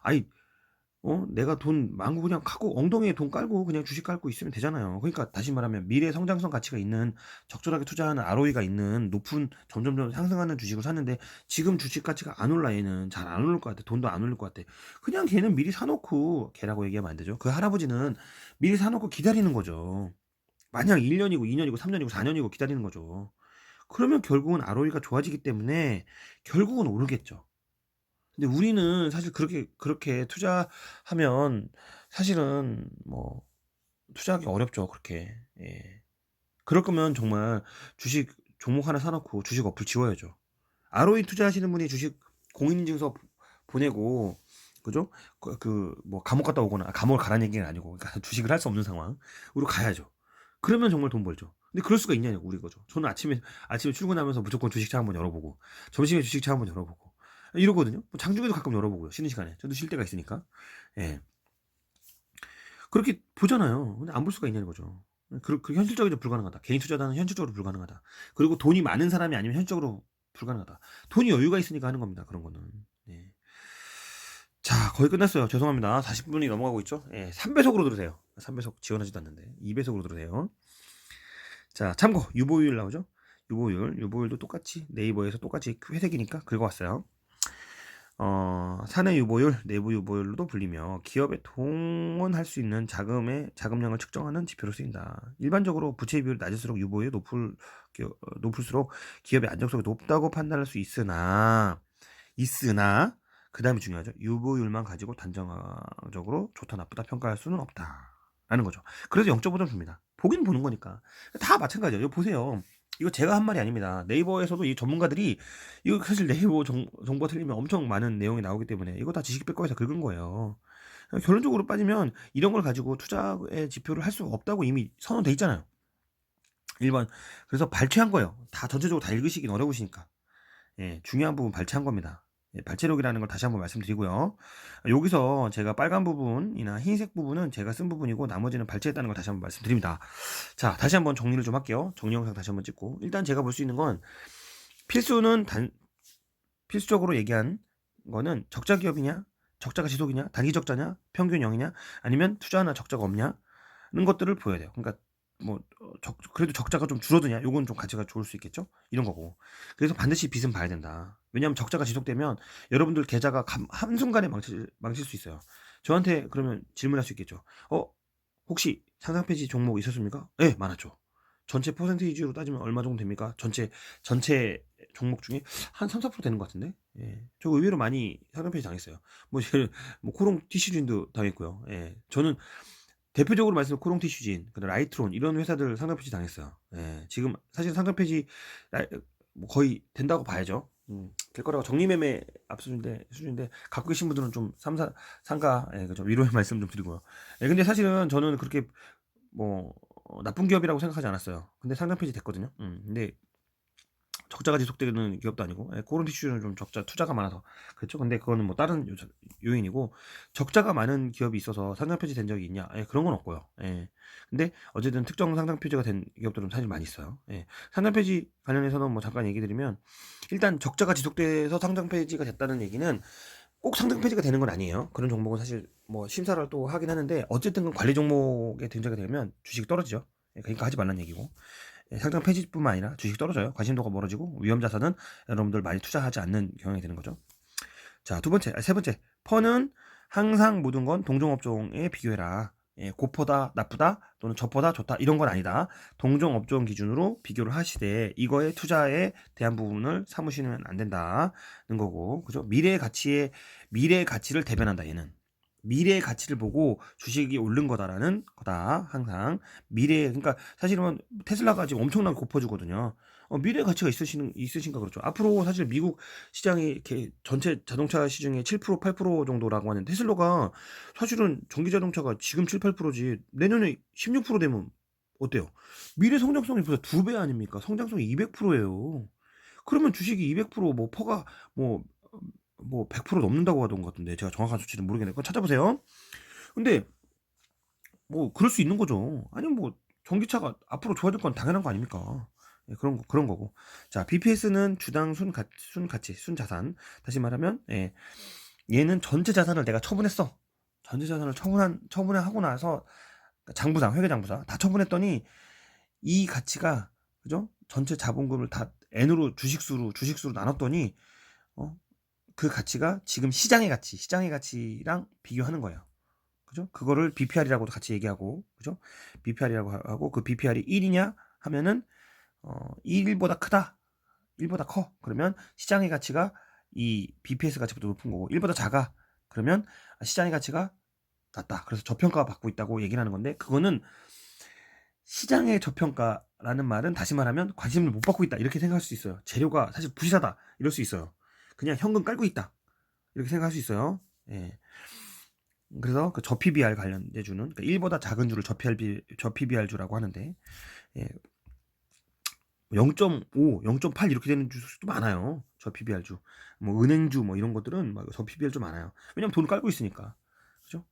A: 아니, 내가 돈 많고 그냥 하고 엉덩이에 돈 깔고 그냥 주식 깔고 있으면 되잖아요. 그러니까 다시 말하면 미래 성장성 가치가 있는, 적절하게 투자하는 ROE가 있는 높은 점점점 상승하는 주식을 샀는데 지금 주식 가치가 안 올라. 얘는 잘 안 오를 것 같아. 돈도 안 올릴 것 같아. 그냥 걔는 미리 사놓고, 걔라고 얘기하면 안 되죠. 그 할아버지는 미리 사놓고 기다리는 거죠. 만약 1년이고 2년이고 3년이고 4년이고 기다리는 거죠. 그러면 결국은 ROE가 좋아지기 때문에 결국은 오르겠죠. 근데 우리는 사실 그렇게 투자하면 사실은 뭐 투자하기 어렵죠. 그렇게. 예. 그럴 거면 정말 주식 종목 하나 사놓고 주식 어플 지워야죠. ROE 투자하시는 분이 주식 공인인증서 보내고, 그죠? 뭐 감옥 갔다 오거나, 감옥을 가라는 얘기는 아니고, 그러니까 주식을 할 수 없는 상황으로 가야죠. 그러면 정말 돈 벌죠. 근데 그럴 수가 있냐고, 우리 거죠. 저는 아침에 출근하면서 무조건 주식창 한번 열어보고, 점심에 주식창 한번 열어보고 이러거든요. 뭐 장중에도 가끔 열어보고요. 쉬는 시간에 저도 쉴 때가 있으니까. 예, 그렇게 보잖아요. 근데 안 볼 수가 있냐는 거죠. 그 현실적으로 불가능하다. 개인 투자자는 현실적으로 불가능하다. 그리고 돈이 많은 사람이 아니면 현실적으로 불가능하다. 돈이 여유가 있으니까 하는 겁니다. 그런 거는. 예. 자, 거의 끝났어요. 죄송합니다. 40분이 넘어가고 있죠. 예, 3배속으로 들으세요. 3배속 지원하지도 않는데 2배속으로 들으세요. 자, 참고 유보율 나오죠. 유보율도 똑같이 네이버에서 똑같이 회색이니까 긁어왔어요. 사내 유보율, 내부 유보율로도 불리며 기업에 동원할 수 있는 자금량을 측정하는 지표로 쓰인다. 일반적으로 부채 비율이 낮을수록 유보율이 높을수록 기업의 안정성이 높다고 판단할 수 있으나 그 다음이 중요하죠. 유보율만 가지고 단정적으로 좋다 나쁘다 평가할 수는 없다 라는 거죠. 그래서 0.5점 줍니다. 보긴 보는 거니까. 다 마찬가지예요. 이거 보세요. 이거 제가 한 말이 아닙니다. 네이버에서도 이 전문가들이, 이거 사실 네이버 정보가 틀리면 엄청 많은 내용이 나오기 때문에 이거 다 지식백과에서 긁은 거예요. 결론적으로 빠지면 이런 걸 가지고 투자의 지표를 할 수가 없다고 이미 선언돼 있잖아요. 1번. 그래서 발췌한 거예요. 다 전체적으로 다 읽으시긴 어려우시니까. 예, 중요한 부분 발췌한 겁니다. 예, 발췌록이라는 걸 다시 한번 말씀드리고요. 여기서 제가 빨간 부분이나 흰색 부분은 제가 쓴 부분이고 나머지는 발췌했다는 걸 다시 한번 말씀드립니다. 자, 다시 한번 정리를 좀 할게요. 정리 영상 다시 한번 찍고. 일단 제가 볼 수 있는 건, 필수적으로 얘기한 거는 적자 기업이냐, 적자가 지속이냐, 단기 적자냐, 평균 0이냐, 아니면 투자하나 적자가 없냐는 것들을 보여야 돼요. 그러니까 뭐 그래도 적자가 좀 줄어드냐, 요건 좀 가치가 좋을 수 있겠죠, 이런 거고. 그래서 반드시 빚은 봐야 된다. 왜냐하면 적자가 지속되면 여러분들 계좌가 한순간에 망칠 수 있어요. 저한테 그러면 질문할 수 있겠죠. 혹시 상장 폐지 종목 있었습니까? 네, 많았죠. 전체 퍼센테이지로 따지면 얼마 정도 됩니까? 전체 종목 중에 한 3, 4% 되는 것 같은데? 예. 저 의외로 많이 상장 폐지 당했어요. 뭐 코롱 티슈진도 당했고요. 예. 저는 대표적으로 말씀드린 코롱 티슈진, 그다음 라이트론 이런 회사들 상장 폐지 당했어요. 예. 지금 사실 상장 폐지 뭐 거의 된다고 봐야죠. 될 거라고, 정리매매 수준인데 갖고 계신 분들은 좀 상가, 예, 그죠. 위로의 말씀 좀 드리고요. 예, 근데 사실은 저는 그렇게 뭐 나쁜 기업이라고 생각하지 않았어요. 근데 상장 폐지 됐거든요. 근데 적자가 지속되는 기업도 아니고, 예, 코론 티슈는 좀 투자가 많아서 그렇죠. 근데 그거는 뭐 다른 요인이고, 적자가 많은 기업이 있어서 상장 폐지된 적이 있냐? 예, 그런 건 없고요. 예. 근데 어쨌든 특정 상장 폐지가 된 기업들은 사실 많이 있어요. 예. 상장 폐지 관련해서는 뭐 잠깐 얘기 드리면, 일단 적자가 지속돼서 상장 폐지가 됐다는 얘기는 꼭 상장 폐지가 되는 건 아니에요. 그런 종목은 사실 뭐 심사를 또 하긴 하는데 어쨌든 그 관리 종목에 등장이 되면 주식이 떨어지죠. 그러니까 하지 말라는 얘기고. 상장 폐지뿐만 아니라 주식 떨어져요. 관심도가 멀어지고 위험 자산은 여러분들 많이 투자하지 않는 경향이 되는 거죠. 자, 세 번째. 펀은 항상 모든 건 동종업종에 비교해라. 고퍼다, 나쁘다, 또는 저퍼다, 좋다, 이런 건 아니다. 동종업종 기준으로 비교를 하시되, 이거에 투자에 대한 부분을 삼으시면 안 된다는 거고, 그죠? 미래의 가치를 대변한다, 얘는. 미래의 가치를 보고 주식이 오른 거다라는 거다. 항상 그러니까 사실은 테슬라가 지금 엄청나게 고퍼주거든요. 미래 가치가 있으신가 그렇죠. 앞으로 사실 미국 시장이 이렇게 전체 자동차 시중에 7%, 8% 정도라고 하는데 테슬라가 사실은 전기 자동차가 지금 7, 8%지 내년에 16% 되면 어때요? 미래 성장성이 벌써 2배 아닙니까? 성장성이 200%예요. 그러면 주식이 200%뭐 퍼가 뭐 100% 넘는다고 하던 것 같은데 제가 정확한 수치는 모르겠네요. 그거 찾아보세요. 근데 뭐 그럴 수 있는 거죠. 아니면 뭐 전기차가 앞으로 좋아질 건 당연한 거 아닙니까? 그런 거고. 자, BPS는 주당 순가치, 순자산. 다시 말하면 얘는 전체 자산을 내가 처분했어. 전체 자산을 처분하고 나서 장부상, 회계장부상 다 처분했더니 이 가치가 그죠? 전체 자본금을 다 N으로 주식수로 나눴더니 어, 그 가치가 지금 시장의 가치랑 비교하는 거예요. 그죠? 그거를 BPR이라고도 같이 얘기하고, 그죠? BPR이라고 하고, 그 BPR이 1이냐 하면은, 1보다 크다. 1보다 커. 그러면 시장의 가치가 이 BPS 가치보다 높은 거고, 1보다 작아. 그러면 시장의 가치가 낮다. 그래서 저평가 받고 있다고 얘기를 하는 건데, 그거는 시장의 저평가라는 말은 다시 말하면 관심을 못 받고 있다. 이렇게 생각할 수 있어요. 재료가 사실 부실하다. 이럴 수 있어요. 그냥 현금 깔고 있다. 이렇게 생각할 수 있어요. 예. 그래서 그 저PBR 관련해주는 그러니까 1보다 작은 주를 저PBR주라고 하는데 0.5, 0.8 이렇게 되는 주도 많아요. 저PBR주, 뭐 은행주 뭐 이런 것들은 막 저PBR주 많아요. 왜냐면 돈을 깔고 있으니까, 그죠?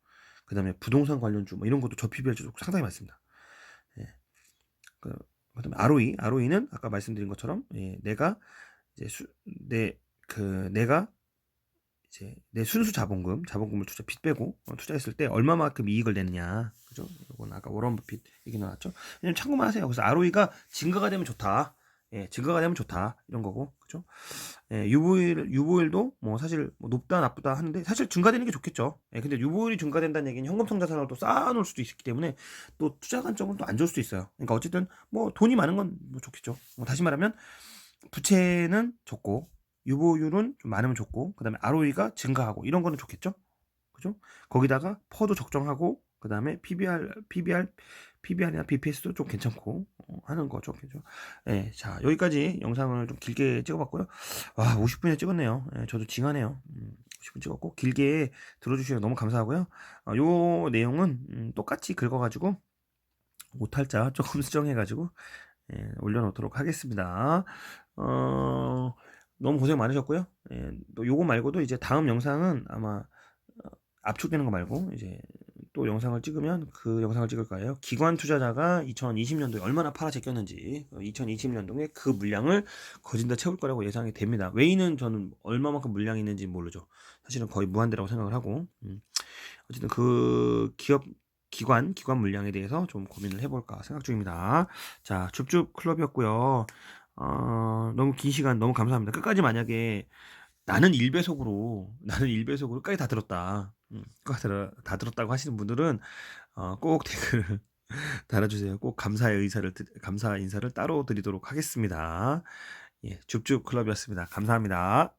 A: 그다음에 부동산 관련주 뭐 이런 것도 저PBR주 상당히 많습니다. 예. 그다음에 ROE는 아까 말씀드린 것처럼 내가 이제 내가 이제 내 순수 자본금을 빚 빼고 투자했을 때 얼마만큼 이익을 내느냐, 그죠? 이건 아까 워런 버핏 얘기 나왔죠. 왜냐면 참고만 하세요. 그래서 ROE가 증가가 되면 좋다. 증가가 되면 좋다 이런 거고, 그죠? 유보율도 뭐 사실 뭐 높다 나쁘다 하는데 사실 증가되는 게 좋겠죠. 근데 유보율이 증가된다는 얘기는 현금성 자산을 또 쌓아놓을 수도 있기 때문에 또 투자 관점은 또 안 좋을 수도 있어요. 그러니까 어쨌든 뭐 돈이 많은 건 뭐 좋겠죠. 뭐 다시 말하면 부채는 적고 유보율은 좀 많으면 좋고 그다음에 ROE가 증가하고 이런 거는 좋겠죠. 그죠? 거기다가 퍼도 적정하고 그다음에 PBR이나 BPS도 좀 괜찮고 하는 거죠. 그죠? 자, 여기까지 영상을 좀 길게 찍어봤고요. 와, 50분이나 찍었네요. 저도 징하네요. 50분 찍었고 길게 들어주시면 너무 감사하고요. 요 내용은 똑같이 긁어가지고 오탈자 조금 수정해가지고 올려놓도록 하겠습니다. 너무 고생 많으셨고요. 또 요거 말고도 이제 다음 영상은 아마 압축되는 거 말고 이제 또 영상을 찍으면 그 영상을 찍을 거예요. 기관 투자자가 2020년도에 얼마나 팔아 제꼈는지 2020년도에 그 물량을 거진 다 채울 거라고 예상이 됩니다. 외인은 저는 얼마만큼 물량이 있는지 모르죠. 사실은 거의 무한대라고 생각을 하고 어쨌든 그 기관 물량에 대해서 좀 고민을 해볼까 생각 중입니다. 자, 줍줍 클럽이었고요. 너무 긴 시간 너무 감사합니다. 끝까지 만약에 나는 1배속으로 끝까지 다 들었다. 끝까지 다 들었다고 하시는 분들은 꼭 댓글 달아주세요. 꼭 감사 인사를 따로 드리도록 하겠습니다. 줍줍 클럽이었습니다. 감사합니다.